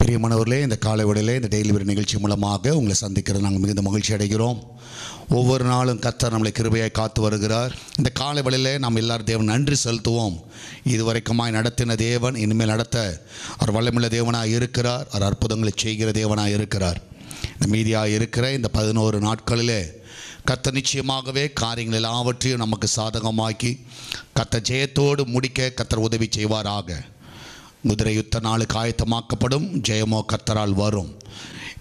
பிரியமானவர்களே, இந்த காலை வேளையிலே இந்த டெய்லி வேறு நிகழ்ச்சி மூலமாக உங்களை சந்திக்கிறது நாங்கள் மிகுந்த மகிழ்ச்சி அடைகிறோம். ஒவ்வொரு நாளும் கர்த்தர் நம்மளை கிருபையாய் காத்து வருகிறார். இந்த காலை வேளையிலே நாம் எல்லாரும் தேவன் நன்றி செலுத்துவோம். இதுவரைக்குமாய் நடத்தின தேவன் இனிமேல் நடத்த அவர் வல்லமுள்ள தேவனாக இருக்கிறார். அவர் அற்புதங்களை செய்கிற தேவனாக இருக்கிறார். இந்த மீதியாக இருக்கிற இந்த 11 நாட்களிலே கர்த்தர் நிச்சயமாகவே காரியங்கள் எல்லாவற்றையும் நமக்கு சாதகமாக்கி கர்த்தர் ஜெயத்தோடு முடிக்க கர்த்தர் உதவி செய்வாராக. குதிரை யுத்த நாளுக்கு ஆயத்தமாக்கப்படும், ஜெயமோ கர்த்தரால் வரும்.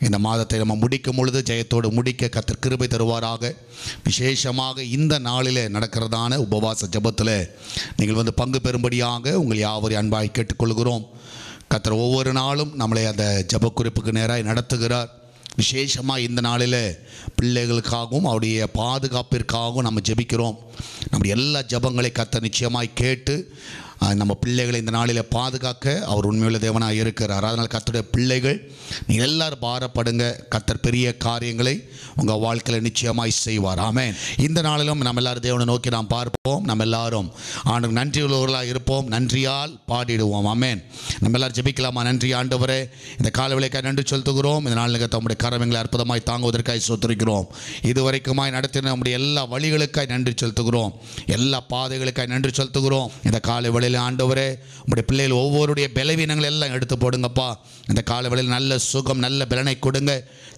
இந்த மாதத்தை நம்ம முடிக்கும் பொழுது ஜெயத்தோடு முடிக்க கர்த்தர் கிருபை தருவாராக. விசேஷமாக இந்த நாளிலே நடக்கிறதான உபவாச ஜெபத்தில் நீங்கள் பங்கு பெறும்படியாக உங்கள் யாவரையும் அன்பாய் கேட்டுக்கொள்கிறோம். கர்த்தர் ஒவ்வொரு நாளும் நம்மளை அந்த ஜெப குறிப்புக்கு நேராக நடத்துகிறார். விசேஷமாக இந்த நாளில் பிள்ளைகளுக்காகவும் அவருடைய பாதுகாப்பிற்காகவும் நம்ம ஜெபிக்கிறோம். நம்முடைய எல்லா ஜெபங்களை கர்த்தர் நிச்சயமாய் கேட்டு நம்ம பிள்ளைகளை இந்த நாளில் பாதுகாக்க அவர் உண்மையுள்ள தேவனாக இருக்கிறார். அதனால் கர்த்தருடைய பிள்ளைகள் நீங்கள் எல்லாரும் பாரப்படுங்க. கர்த்தர் பெரிய காரியங்களை உங்கள் வாழ்க்கையில் நிச்சயமாய் செய்வார். ஆமென். இந்த நாளிலும் நம்ம எல்லாரும் தேவனை நோக்கி நாம் பார்ப்போம். நம்ம எல்லாரும் ஆண்டவருக்கு நன்றி உள்ளவர்களாக இருப்போம். நன்றியால் பாடிடுவோம். ஆமென். நம்ம எல்லாரும் ஜெபிக்கலாமா? நன்றி ஆண்டவரே, இந்த காலவேளைக்காக நன்றி செலுத்துகிறோம். இந்த நாளில் தம்முடைய கரங்களை அற்புதமாய் தாங்குவதற்காக ஸ்தோத்திரிக்கிறோம். இதுவரைக்குமாய் நடத்தின நம்முடைய எல்லா வழிகளுக்காய் நன்றி செலுத்துகிறோம். எல்லா பாதைகளுக்காய் நன்றி செலுத்துகிறோம். இந்த காலை ஆண்டவரே, உங்களுடைய பிள்ளைகள் ஒவ்வொருடைய பலவீனங்கள் எல்லாம் எடுத்து போடுங்கப்பா. இந்த காலவேளையில் நல்ல சுகம், நல்ல பலனை கொடுங்க.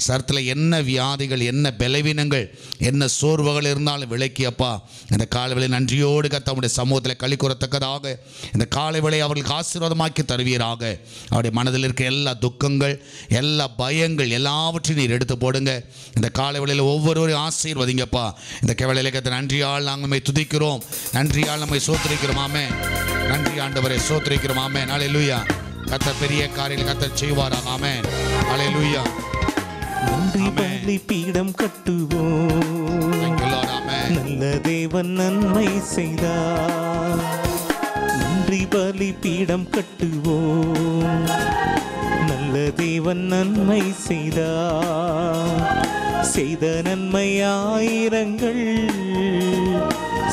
சரத்தில் என்ன வியாதிகள், என்ன பலவீனங்கள், என்ன சோர்வுகள் இருந்தாலும் விளக்கியப்பா. இந்த காலவேளையில் நன்றியோடு கர்த்தருடைய சமூகத்தில் களி கூறத்தக்கதாக இந்த காலவேளை அவர்களுக்கு ஆசீர்வாதமாக்கி தருவீராக. அவருடைய மனதில் இருக்க எல்லா துக்கங்கள், எல்லா பயங்கள் எல்லாவற்றையும் நீர் எடுத்து போடுங்க. இந்த காலவேளையில் ஒவ்வொருவரையும் ஆசீர்வதிங்கப்பா. இந்த வேளையிலே கர்த்தர் நன்றியால் நாங்கள் நம்மை துதிக்கிறோம், நன்றியால் நம்மை சோத்திரிக்கிறோம். ஆமென். நன்றி ஆண்டவரே, சோத்திரிக்கிறோம். ஆமென். ஹல்லேலூயா. கர்த்தர் பெரிய காரியங்களை கர்த்தர் செய்வாராக. ஆமென். ஹல்லேலூயா. நன்றி பலி பீடம் கட்டுவோம். நல்ல தேவன் நன்மை செய்தார். நன்றி பலி பீடம் கட்டுவோம். நல்ல தேவன் நன்மை செய்தார். செய்த நன்மை ஆயிரங்கள்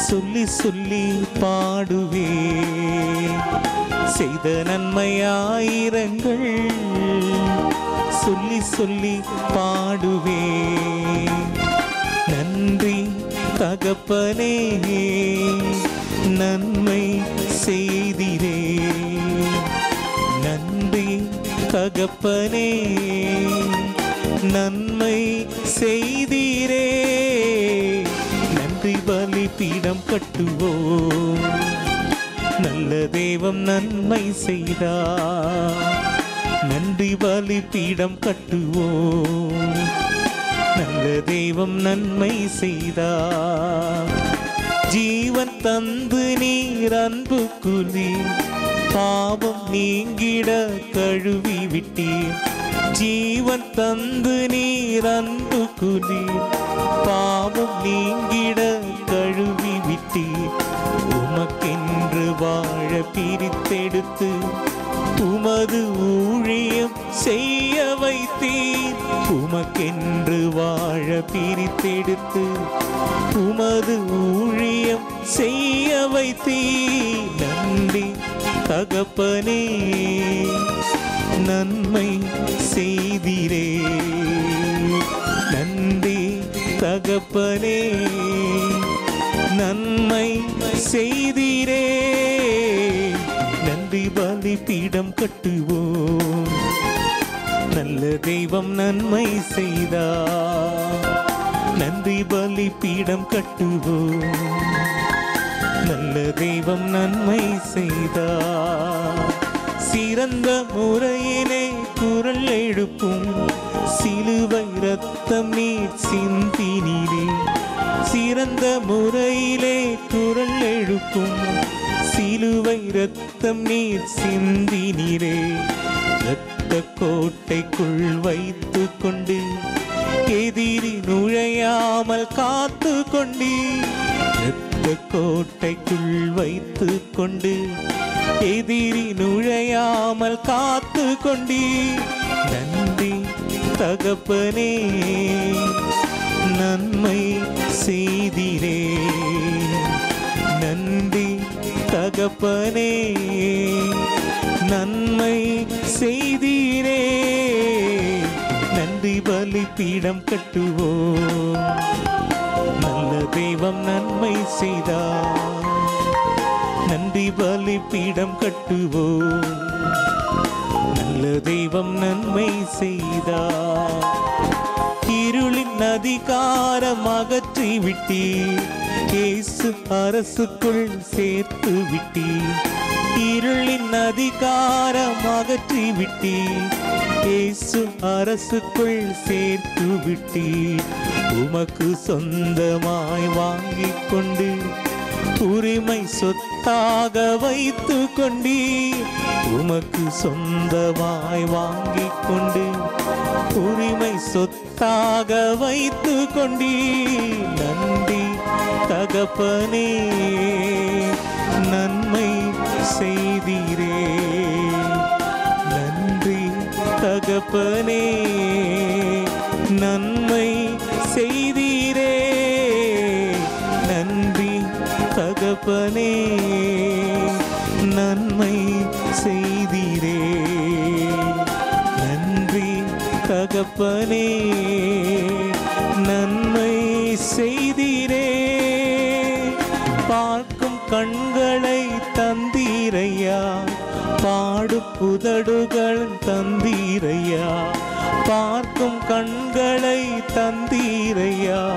சொல்லி சொல்லி பாடுவே. செய்த நன்மை ஆயிரங்கள் சொல்லி சொல்லி பாடுவே. நன்றி தகப்பனே, நன்மை செய்திரே. நன்றி தகப்பனே, நன்மை செய்திரே. நன்றி பலி பீடம் கட்டுவோம். நல்ல தேவன் நன்மை செய்தார். நன்றி பலி பீடம் கட்டுவோம். நல்ல தெய்வம் நன்மை செய்தார். ஜீவன் தந்து நீர் அன்பு கூலி பாவம் நீங்கிட கழுவி விட்டீர். ஜீவன் தந்து நீர் அன்பு கூலி பாவம் நீங்கிட கழுவி விட்டீர். உமக்கென்று வாழ பிரித்தெடுத்து உமது ஊழியம் செய்ய வைத்தீர். உமக்கென்று வாழ பிரித்தெடுத்து உமது ஊழியம் செய்ய வைத்தீர். நன்றி தகப்பனே, நன்மை செய்திரே. நன்றி தகப்பனே, நன்மை செய்திரே. நன்றி பலி பீடம் கட்டுவோம். நல்ல தெய்வம் நன்மை செய்தார். நன்றி பலி பீடம் கட்டுவோம். நல்ல தெய்வம் நன்மை செய்தார். சிறந்த முறையிலே குரல் எழுப்பும். சிலுவை ரத்தம் நீர் சிந்தினீரே. சிறந்த முறையிலே குரல் எழுப்பும். சிலுவை ரத்தம் நீர் சிந்தினீரே. இரத்த கோட்டைக்குள் வைத்து கொண்டு எதிரி நுழையாமல் காத்து கொண்டீர். இரத்த கோட்டைக்குள் வைத்து கொண்டு எதிரி நுழையாமல் காத்து கொண்டீர். நன்றி தகப்பனே, நன்மை செய்திரே. நன்றி தகப்பனே, நன்மை செய்தீரே. நன்றி பலிபீடம் கட்டுவோம். நல்ல தெய்வம் நன்மை செய்தார். நன்றி பலிபீடம் கட்டுவோம். நல்ல தெய்வம் நன்மை செய்தார். இருளின் அதிகாரம் அகற்றி விட்டீர். இயேசு அரசுக்குள் சேர்த்து விட்டீர். இருளின் அதிகாரம் அகற்றி விட்டீர். இயேசு அரசுக்குள் சேர்த்து விட்டீர். உமக்கு சொந்தமாய் வாங்கிக் கொண்டு உரிமை சொத்தாக வைத்து கொண்டீர். உமக்கு சொந்தமாய் வாங்கிக் கொண்டு உரிமை சொத்தாக வைத்து கொண்டீர். நன்றி தகப்பனே, நன்மை செய்தீரே. நன்றி தகப்பனே, நன்மை செய்தீரே. நன்றி தகப்பனே, நன்மை செய்தீரே. நன்றி தகப்பனே, நன்மை செய்தீரே. பார்க்கும் கண்களை தந்தீரையா, பாடு புதடுகள் தந்தீரையா. பார்க்கும் கண்களை தந்தீரையா,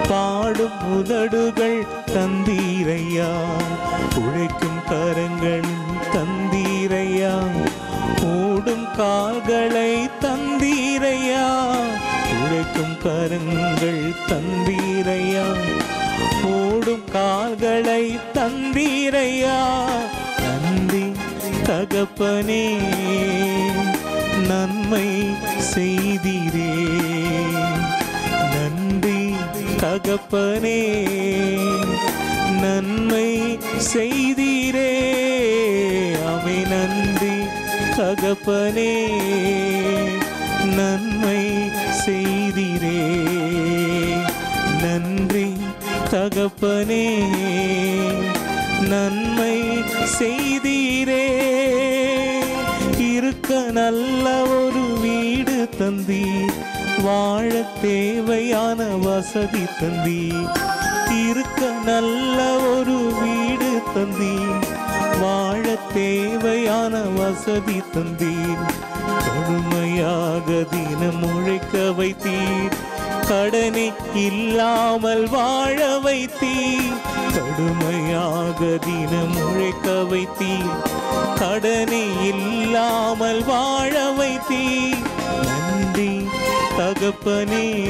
பாடும் உதடுகள் தந்தீரையா. உழைக்கும் கரங்கள் தந்தீரையா, ஓடும் கால்களை தந்தீரையா. உழைக்கும் கரங்கள் தந்தீரையா, ஓடும் கால்களை தந்தீரையா. நன்றி தகப்பனே, நன்மை செய்தீரே. நன்றி தகப்பனே, நன்மை செய்தீரே. அவை நன்றி தகப்பனே, நன்மை செய்தீரே. நன்றி தகப்பனே, நன்மை செய்தீரே. இருக்க நல்ல ஒரு வீடு தந்தீர். வாழ தேவையான வசதி தந்தீர். இருக்க நல்ல ஒரு வீடு தந்தீர். வாழ தேவையான வசதி தந்தீர். கடுமையாக தினம் உழைக்க வைத்தீர். கடனை இல்லாமல் வாழ வைத்தீர். கடுமையாக தினம் உழைக்க வைத்தீர். கடனை இல்லாமல் வாழ வைத்தீர். நன்றி தகப்பனே,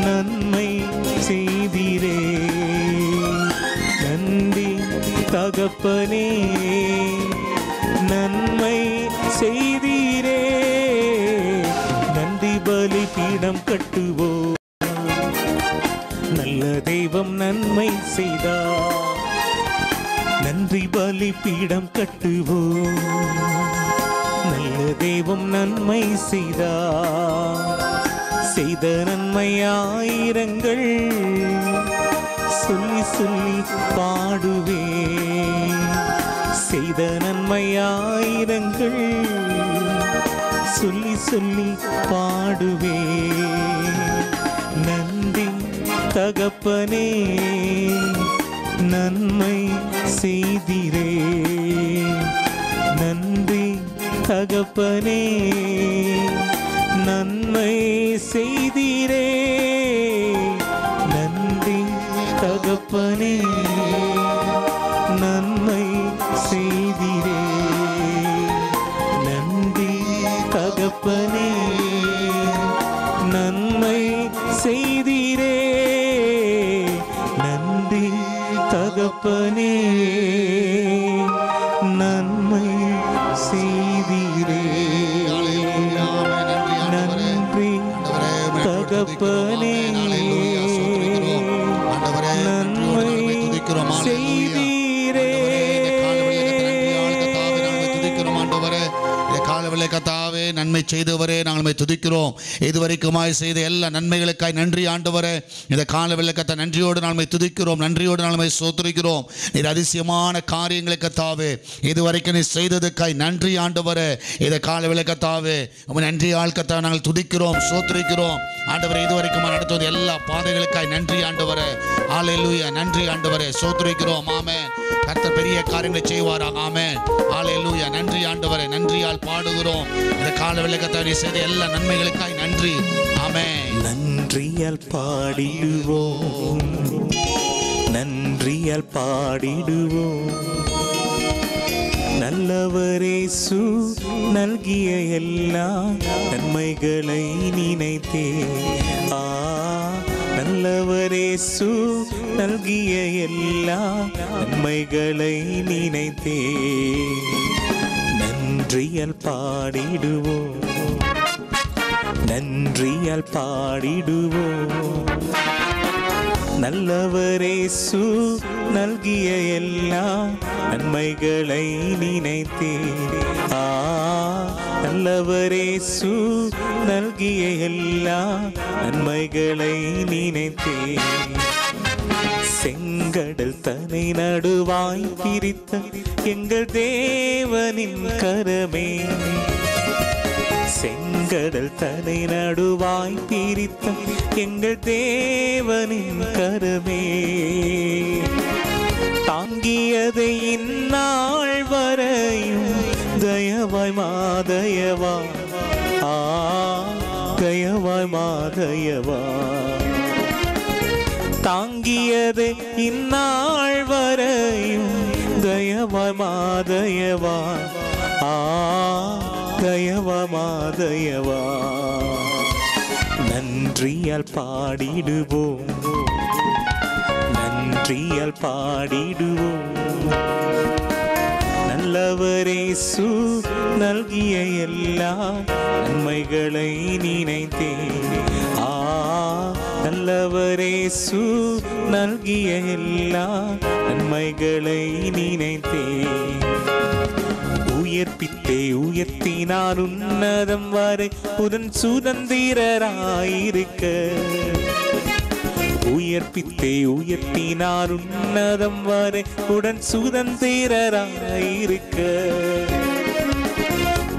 நன்மை செய்தீரே. நன்றி தகப்பனே, நன்மை செய்தீரே. நன்றி பலிபீடம் கட்டுவோம். நல்ல தெய்வம் நன்மை செய்தார். நன்றி பலிபீடம் கட்டுவோம். நல்ல தெய்வம் நன்மை செய்தார். செய்த நன்மை ஆயிரங்கள் சொல்லி சொல்லி பாடுவேன். செய்த நன்மை ஆயிரங்கள் சொல்லி சொல்லி பாடுவேன். நன்றி தகப்பனே, நன்மை செய்தீரே. நன்றி தகப்பனே, நன்மை செய்தீரே. நன்றி தகப்பனே, நன்மை செய்தீரே. நன்றி தகப்பனே, நன்மை செய்தீரே. நன்றி தகப்பனே, நன்மை செய்தீரே. நன்றி தகப்பனே, நன்மை செய்தீரே. காலவேளை கர்த்தாவே நன்மை செய்தவரே நாங்கள் துதிக்கிறோம். இதுவரைக்குமாய் செய்த எல்லா நன்மைகளுக்காய் நன்றி ஆண்டவரே. இந்த காலவேளை கர்த்தா நன்றியோடு நாங்கள் துதிக்கிறோம், நன்றியோடு நாங்கள் ஸ்தோத்திரிக்கிறோம். நீர் அதிசயமான காரியங்களை கர்த்தாவே இதுவரைக்கும் நீ செய்ததுக்காய் நன்றி ஆண்டவரே. இந்த காலவேளை கர்த்தாவே நன்றி ஆள் கர்த்தா நாங்கள் துதிக்கிறோம், ஸ்தோத்திரிக்கிறோம் ஆண்டவரே. இதுவரைக்கும் நடத்துவது எல்லா பாதைகளுக்காய் நன்றி ஆண்டவரே. ஹல்லேலூயா, நன்றி ஆண்டவரே, ஸ்தோத்திரிக்கிறோம். ஆமென். கர்த்தர் பெரிய காரியங்களை செய்வாராக. ஆமென். ஹல்லேலூயா, நன்றி ஆண்டவரே. நன்றியால் பாடுகிறோம். இந்த காலவேளை கர்த்தர் நீ செய்த எல்லா நன்மைகளுக்காய் நன்றி. ஆமென். நன்றியால் பாடிடுவோம், நன்றியால் பாடிடுவோம். நல்லவரேசு நல்கிய எல்லா நன்மைகளை நினைத்தே. நல்லவரேசு நல்கிய எல்லா நன்மைகளை நினைத்தே. நன்றியால் பாடிடுவோம், நன்றியால் பாடிடுவோம். நல்லவரேசு நல்கிய எல்லா நன்மைகளை நினைத்தே. நல்லவரேசு நல்கிய எல்லா நன்மைகளை நினைத்தே. செங்கடல் தன்னை நடுவாய் பிரித்த எங்கள் தேவனின் கரமே. செங்கடல் தன்னை நடுவாய் பிரித்த எங்கள் தேவனின் கரமே. தாங்கியதை இந்நாள் வரையும் தயவாய் மாதயவா, தயவாய் மாதயவா. தாங்கியதை இந்நாள் வரையும் தயவாய் மாதயவா, தயவா மாதயவா. நன்றியால் பாடிடுவோம், நன்றியால் பாடிடுவோம். நல்லவரேசு நல்கிய எல்லா நன்மைகளை நினைத்தே. நல்லவரேசு நல்கிய எல்லா நன்மைகளை நினைத்தே. உயிர்ப்பித்தே உயர்த்தினார் உன்னதம் வரை உடன் சுதந்திரராயிருக்க. உயிர்ப்பித்தே உயர்த்தினார் உன்னதம் வரை உடன் சுதந்திரராயிருக்க.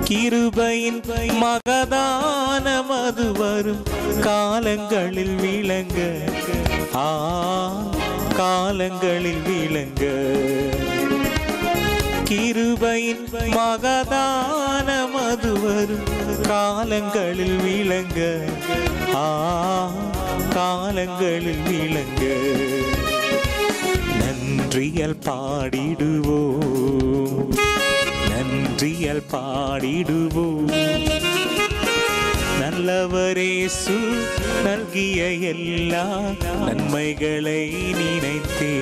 கிருபையின் மகதான மது வரும் காலங்களில் விளங்க, காலங்களில் விளங்க. கிருபையின் மகதான மது வரும் காலங்களில் விளங்க, காலங்களில் விளங்க. நன்றியால் பாடிடுவோம், நன்றியால் பாடிடுவோம். நல்லவரேசு நல்கிய எல்லா நன்மைகளை நினைத்தே.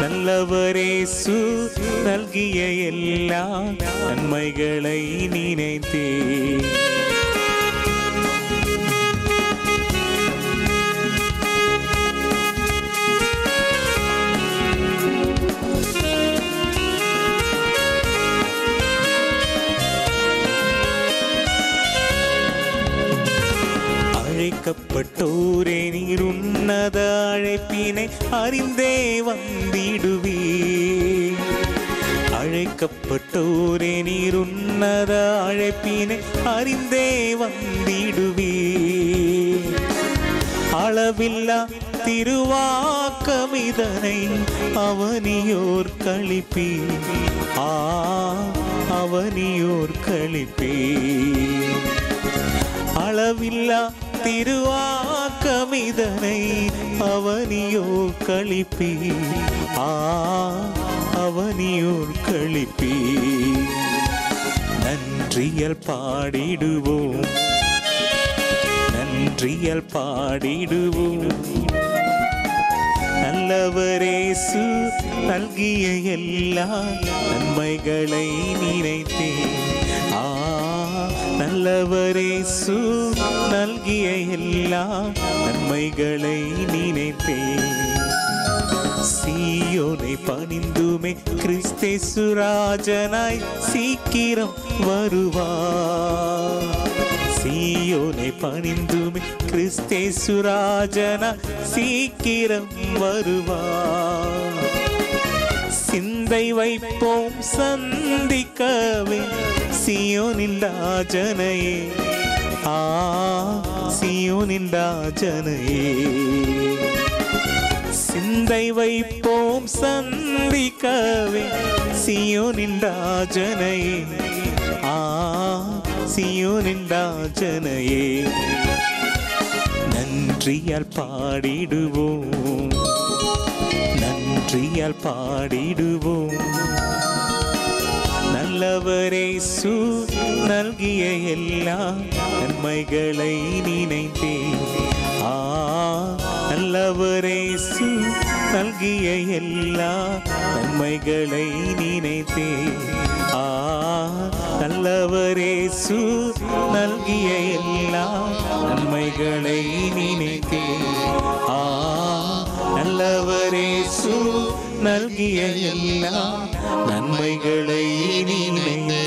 நல்லவரேசு நல்கிய எல்லா நன்மைகளை நினைத்தே. அழைக்கப்பட்டோரே நீர் உன்னத அழைப்பினை அறிந்தே வந்திடுவே. அழைக்கப்பட்டோரே நீர் உன்னத அழைப்பினை அறிந்தே வந்திடுவே. அளவில்லா திருவாக்கமிதனை அவனியோர் கழிப்பே, அவனியோர் கழிப்பே. அளவில்லா திருவாக்கமிதனை அவனியோர் கழிப்பே, அவனியோர் கழிப்பே. நன்றியால் பாடிடுவோம், நன்றியால் பாடிடுவோம். நல்லவரேசு நல்கிய எல்லா நன்மைகளை நினைத்தே. நல்லவரேசு நல்கிய எல்லா நன்மைகளை நினைத்தே. சீயோனை பணிந்துமே கிறிஸ்தேசு ராஜனாய் சீக்கிரம் வருவார். சீயோனை பணிந்துமே கிறிஸ்தேசு ராஜனாய் சீக்கிரம் வருவார். சிந்தை வைப்போம் சந்திக்கவே சீயோனின் ராஜனையே, சீயோனின் ராஜனையே. சிந்தை வைப்போம் சந்திக்கவே சீயோனின் ராஜனையே, சீயோனின் ராஜனையே. நன்றியால் பாடிடுவோம், நன்றியால் பாடிடுவோம். நல்லவரேசு நல்கிய எல்லா நன்மைகளை நினைத்தே, நல்லவரேசு நல்கிய எல்லா நன்மைகளை நினைத்தே, நல்லவரேசு நல்கிய எல்லா நன்மைகளை நினைத்தே, நல்லவரேசு நல்கிய எல்லா நன்மைகளை நினைத்தே.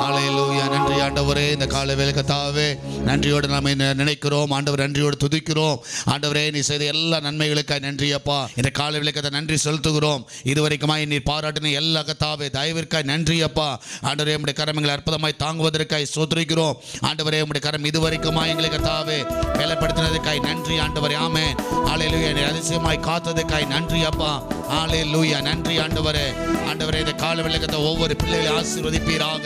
ஹல்லேலூயா. நன்றி ஆண்டவரே. இந்த காலை வேளை கர்த்தாவே நன்றியோடு நாம் நினைக்கிறோம் ஆண்டவர், நன்றியோடு துதிக்கிறோம் ஆண்டவரே. நீ செய்த எல்லா நன்மைகளுக்காக நன்றி அப்பா. இந்த காலை வேளை கர்த்தா நன்றி செலுத்துகிறோம். இதுவரைக்குமாய் நீ பாராட்டின எல்லா கர்த்தாவே தயவிற்காய் நன்றி அப்பா. ஆண்டவரே உம்முடைய கரங்களை அற்புதமாய் தாங்குவதற்காய் ஸ்தோத்திரிக்கிறோம் ஆண்டவரே. உம்முடைய கரம் இதுவரைக்குமாய் எங்களை கர்த்தாவே வேலைப்படுத்தினதுக்காய் நன்றி ஆண்டவரே. ஆமென். ஹல்லேலூயா. நீ அதிசயமாய் காத்ததுக்காய் நன்றி அப்பா. ஹல்லேலூயா. நன்றி ஆண்டவரே. ஆண்டவரே இந்த காலை வேளை கர்த்தா ஒவ்வொரு பிள்ளைகளை ஆசீர்வதிப்பீராக.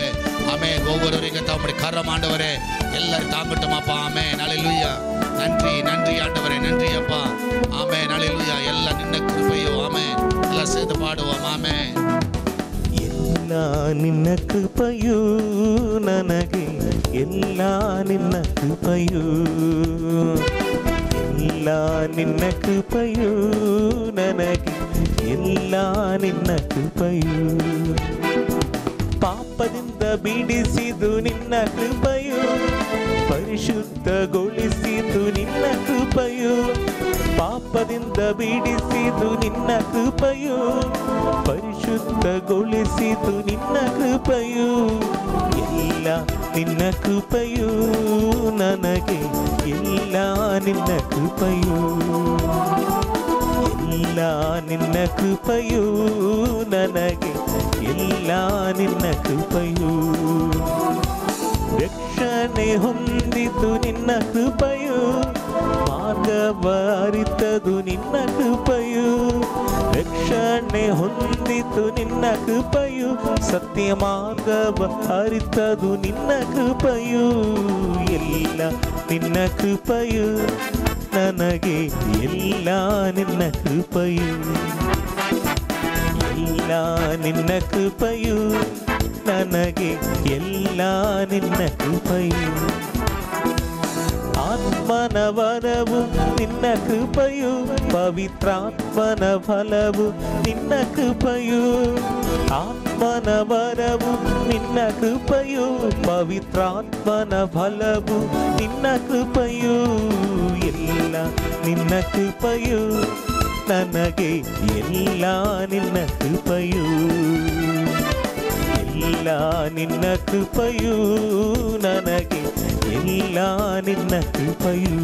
ஆமென். ஒவ்வொருவரையும் கர்த்தா உம்முடைய கரம் ஆண்டவரே எல்லாரும் தாங்கட்டும் அப்பா. ஆமென். ஹல்லேலூயா. நன்றி நன்றி ஆண்டவரே. நன்றி அப்பா. ஆமென். ஹல்லேலூயா. எல்லாம் நின்ன கிருபையோ. ஆமென். எல்லாம் சேர்ந்து பாடுவோம். ஆமென். ಎಲ್ಲ ನಿನ್ನ ಕೃಪೆಯು ನನಗೆ, ಎಲ್ಲ ನಿನ್ನ ಕೃಪೆಯು, ಎಲ್ಲ ನಿನ್ನ ಕೃಪೆಯು ನನಗೆ, ಎಲ್ಲ ನಿನ್ನ ಕೃಪೆಯು. ಪಾಪದಿಂದ ಬಿಡಿಸಿದು ನಿನ್ನ ಕೃಪೆಯು, ಪರಿಶುದ್ಧಗೊಳಿಸಿದು ನಿನ್ನ ಕೃಪೆಯು. ಪಾಪದಿಂದ ಬಿಡಿಸಿದು ನಿನ್ನ ಕೃಪೆಯು, ಪರಿಶುದ್ಧಗೊಳಿಸಿದು ನಿನ್ನ ಕೃಪೆಯು. ಎಲ್ಲ ನಿನ್ನ ಕೃಪೆಯು ನನಗೆ, ಎಲ್ಲ ನಿನ್ನ ಕೃಪೆಯು, ಎಲ್ಲ ನಿನ್ನ ಕೃಪೆಯು ನನಗೆ, ಎಲ್ಲ ನಿನ್ನ ಕೃಪೆಯು. ರಕ್ಷಣೆ ಹೊಂದಿತು ನಿನ್ನ ಕೃಪೆಯು, ಮಾರ್ಗವ ಅರಿತದು ನಿನ್ನ ಕೃಪೆಯು. ರಕ್ಷಣೆ ಹೊಂದಿತು ನಿನ್ನ ಕೃಪೆಯು, ಸತ್ಯ ಮಾರ್ಗವ ಅರಿತದು ನಿನ್ನ ಕೃಪೆಯು. ಎಲ್ಲ ನಿನ್ನ ಕೃಪೆಯು ನನಗೆ, ಎಲ್ಲ ನಿನ್ನ ಕೃಪೆಯು, ಎಲ್ಲ ನಿನ್ನ ಕೃಪೆಯು ನನಗೆ, ಎಲ್ಲ ನಿನ್ನ ಕೃಪೆಯು. ಆತ್ಮನ ವರವು ನಿನ್ನ ಕೃಪೆಯು, ಪವಿತ್ರಾತ್ಮನ ಫಲವು ನಿನ್ನ ಕೃಪೆಯು. ಆತ್ಮನ ವರವು ನಿನ್ನ ಕೃಪೆಯು, ಪವಿತ್ರಾತ್ಮನ ಫಲವು ನಿನ್ನ ಕೃಪೆಯು. ಎಲ್ಲ ನಿನ್ನ ಕೃಪೆಯು ನನಗೆ, ಎಲ್ಲ ನಿನ್ನ ಕೃಪೆಯು, ಎಲ್ಲ ನಿನ್ನ ಕೃಪೆಯು ನನಗೆ, ಎಲ್ಲ ನಿನ್ನ ಕೃಪೆಯು.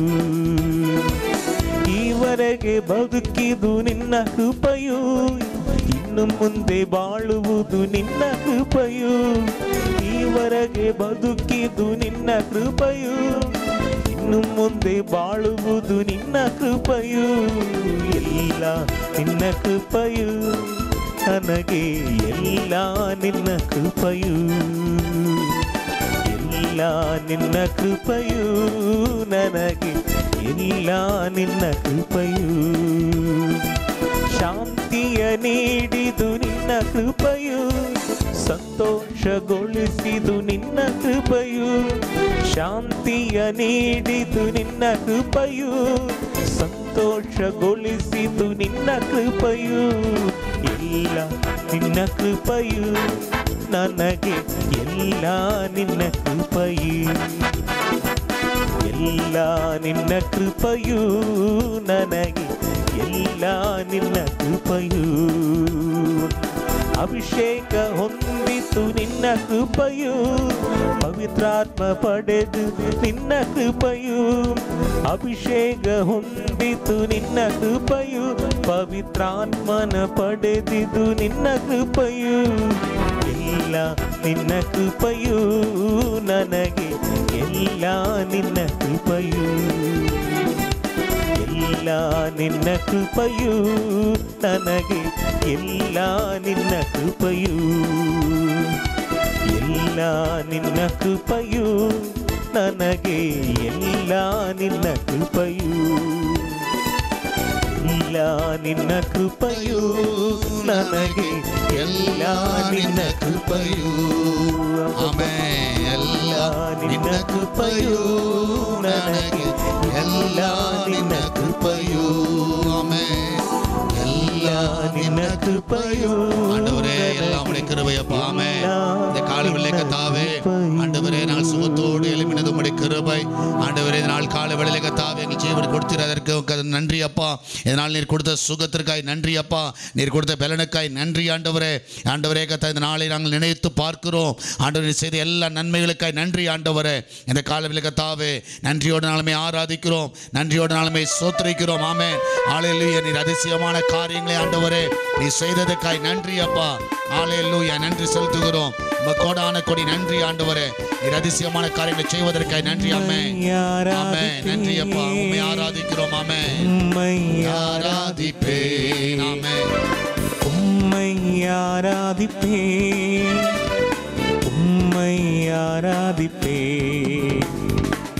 ಈವರೆಗೆ ಬದುಕಿದು ನಿನ್ನ ಕೃಪೆಯು, ಇನ್ನು ಮುಂದೆ ಬಾಳುವುದು ನಿನ್ನ ಕೃಪೆಯು. ಈವರೆಗೆ ಬದುಕಿದು ನಿನ್ನ ಕೃಪೆಯು, ಇನ್ನು ಮುಂದೆ ಬಾಳುವುದು ನಿನ್ನ ಕೃಪೆಯು. ಎಲ್ಲ ನಿನ್ನ ಕೃಪೆಯು ನನಗೆ, ಎಲ್ಲ ನಿನ್ನ ಕೃಪೆಯು, ಎಲ್ಲ ನಿನ್ನ ಕೃಪೆಯು ನನಗೆ, ಎಲ್ಲ ನಿನ್ನ ಕೃಪೆಯು. ಶಾಂತಿಯ ನೀಡಿದು ನಿನ್ನ ಕೃಪೆಯು, ಸಂತೋಷಗೊಳಿಸಿದು ನಿನ್ನ ಕೃಪೆಯು. ಶಾಂತಿಯ ನೀಡಿದು ನಿನ್ನ ಕೃಪೆಯು, ಸಂತೋಷಗೊಳಿಸಿದು ನಿನ್ನ ಕೃಪೆಯು. ಎಲ್ಲ ನಿನ್ನ ಕೃಪೆಯು ನನಗೆ, ಎಲ್ಲ ನಿನ್ನ ಕೃಪೆಯು, ಎಲ್ಲ ನಿನ್ನ ಕೃಪೆಯು ನನಗೆ, ಎಲ್ಲ ನಿನ್ನ ಕೃಪೆಯು ಅಭಿಷೇಕ ಹೊಂದಿತು ನಿನ್ನ ಕೃಪೆಯು ಪವಿತ್ರಾತ್ಮ ಪಡೆದು ನಿನ್ನ ಕೃಪೆಯು ಅಭಿಷೇಕ ಹೊಂದಿತು ನಿನ್ನ ಕೃಪೆಯು ಪವಿತ್ರಾತ್ಮನ ಪಡೆದಿದು ನಿನ್ನ ಕೃಪೆಯು ಎಲ್ಲ ನಿನ್ನ ಕೃಪೆಯು ನನಗೆ ಎಲ್ಲ ನಿನ್ನ ಕೃಪೆಯು ಎಲ್ಲ ನಿನ್ನ ಕೃಪೆಯು ನನಗೆ ಎಲ್ಲ ನಿನ್ನ ಕೃಪೆಯು ಎಲ್ಲ ನಿನ್ನ ಕೃಪೆಯು ನನಗೆ ಎಲ್ಲ ನಿನ್ನ ಕೃಪೆಯು ಎಲ್ಲ ನಿನ್ನ ಕೃಪೆಯು ನನಗೆ ಎಲ್ಲ ನಿನ್ನ ಕೃಪೆಯು ಆಮೆನ್ ಎಲ್ಲ ನಿನ್ನ ಕೃಪೆಯು ನನಗೆ ಎಲ್ಲ ನಿನ್ನ ಕೃಪೆಯು ಆಮೆನ್ ಎಲ್ಲ ನಿನ್ನ ಕೃಪೆಯು ஆண்டவரே எல்லாம் உம்முடைய கிருபையப்பா ஆமென் இந்த காலைவேளை கர்த்தாவே ஆண்டவரே நாங்கள் சுகத்தோடு எழும்பினது உம்முடைய கிருபை ஆண்டவரே இந்த நாள் காலைவேளை கர்த்தாவே எங்கள் ஜீவன் கொடுத்தீர் அதற்கு நன்றி அப்பா இதனால் நீர் கொடுத்த சுகத்திற்காய் நன்றி அப்பா நீர் கொடுத்த பலனுக்காய் நன்றி ஆண்டவரே ஆண்டவரே கர்த்தா இந்த நாளை நாங்கள் நினைத்து பார்க்கிறோம் ஆண்டவரே செய்த எல்லா நன்மைகளுக்காய் நன்றி ஆண்டவரே இந்த காலைவேளை கர்த்தாவே நன்றியோடு நாளுமே ஆராதிக்கிறோம் நன்றியோடு நாளுமே ஸ்தோத்திரிக்கிறோம் ஆமென் ஹல்லேலூயா நீர் அதிசயமான காரியங்களை ஆண்டவரே நீ செய்ததற்காய் நன்றி அப்பா ஹல்லேலூயா நன்றி செலுத்துகிறோம் கோடான கொடி நன்றி ஆண்டவரே நீர் அதிசயமான காரியங்களை செய்வதற்காய் நன்றி ஆமென் ஆமென் நன்றி அப்பா உம்மை ஆராதிக்கிறோம் ஆமென் உம்மை ஆராதிப்பேன் ஆமென் உம்மை ஆராதிப்பேன் உம்மை ஆராதிப்பேன்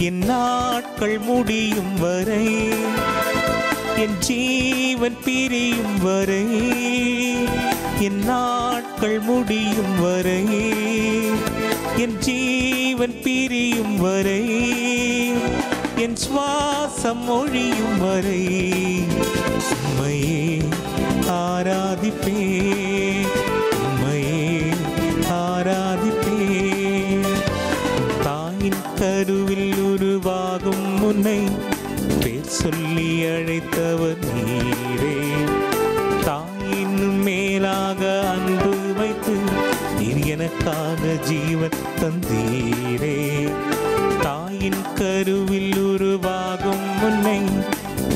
என் நாட்கள் முடியும் வரை என் ஜீவன் பிரியும் வரை என் நாட்கள் முடியும் வரை என் ஜீவன் பிரியும் வரை என் சுவாசம் ஒழியும் வரை உம்மையே ஆராதிப்பேன் உம்மையே ஆராதிப்பேன் தாயின் கருவில் உருவாகும் முன்னை பேர் சொல்லி அழைத்தவர் நீரே தாயின் மேலாக அன்பு வைத்து நீர் எனக்காக ஜீவன் தந்தீரே தாயின் கருவில் உருவாகும் முன்னை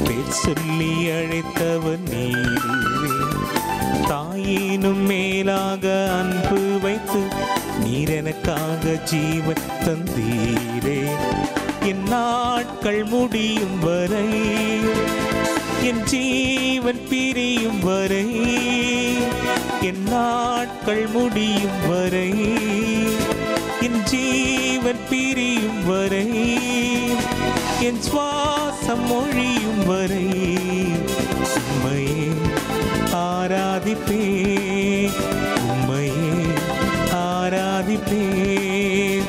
பேர் சொல்லி அழைத்தவர் நீரே தாயினும் மேலாக அன்பு வைத்து நீர் எனக்காக ஜீவன் தந்தீரே என் நாட்கள் முடியும் வரை என் ஜீவன் பிரியும் வரை என் நாட்கள் முடியும் வரை என் ஜீவன் பிரியும் வரை என் சுவாசம் ஒழியும் வரை உம்மையே ஆராதிப்பேன் உம்மையே ஆராதிப்பேன்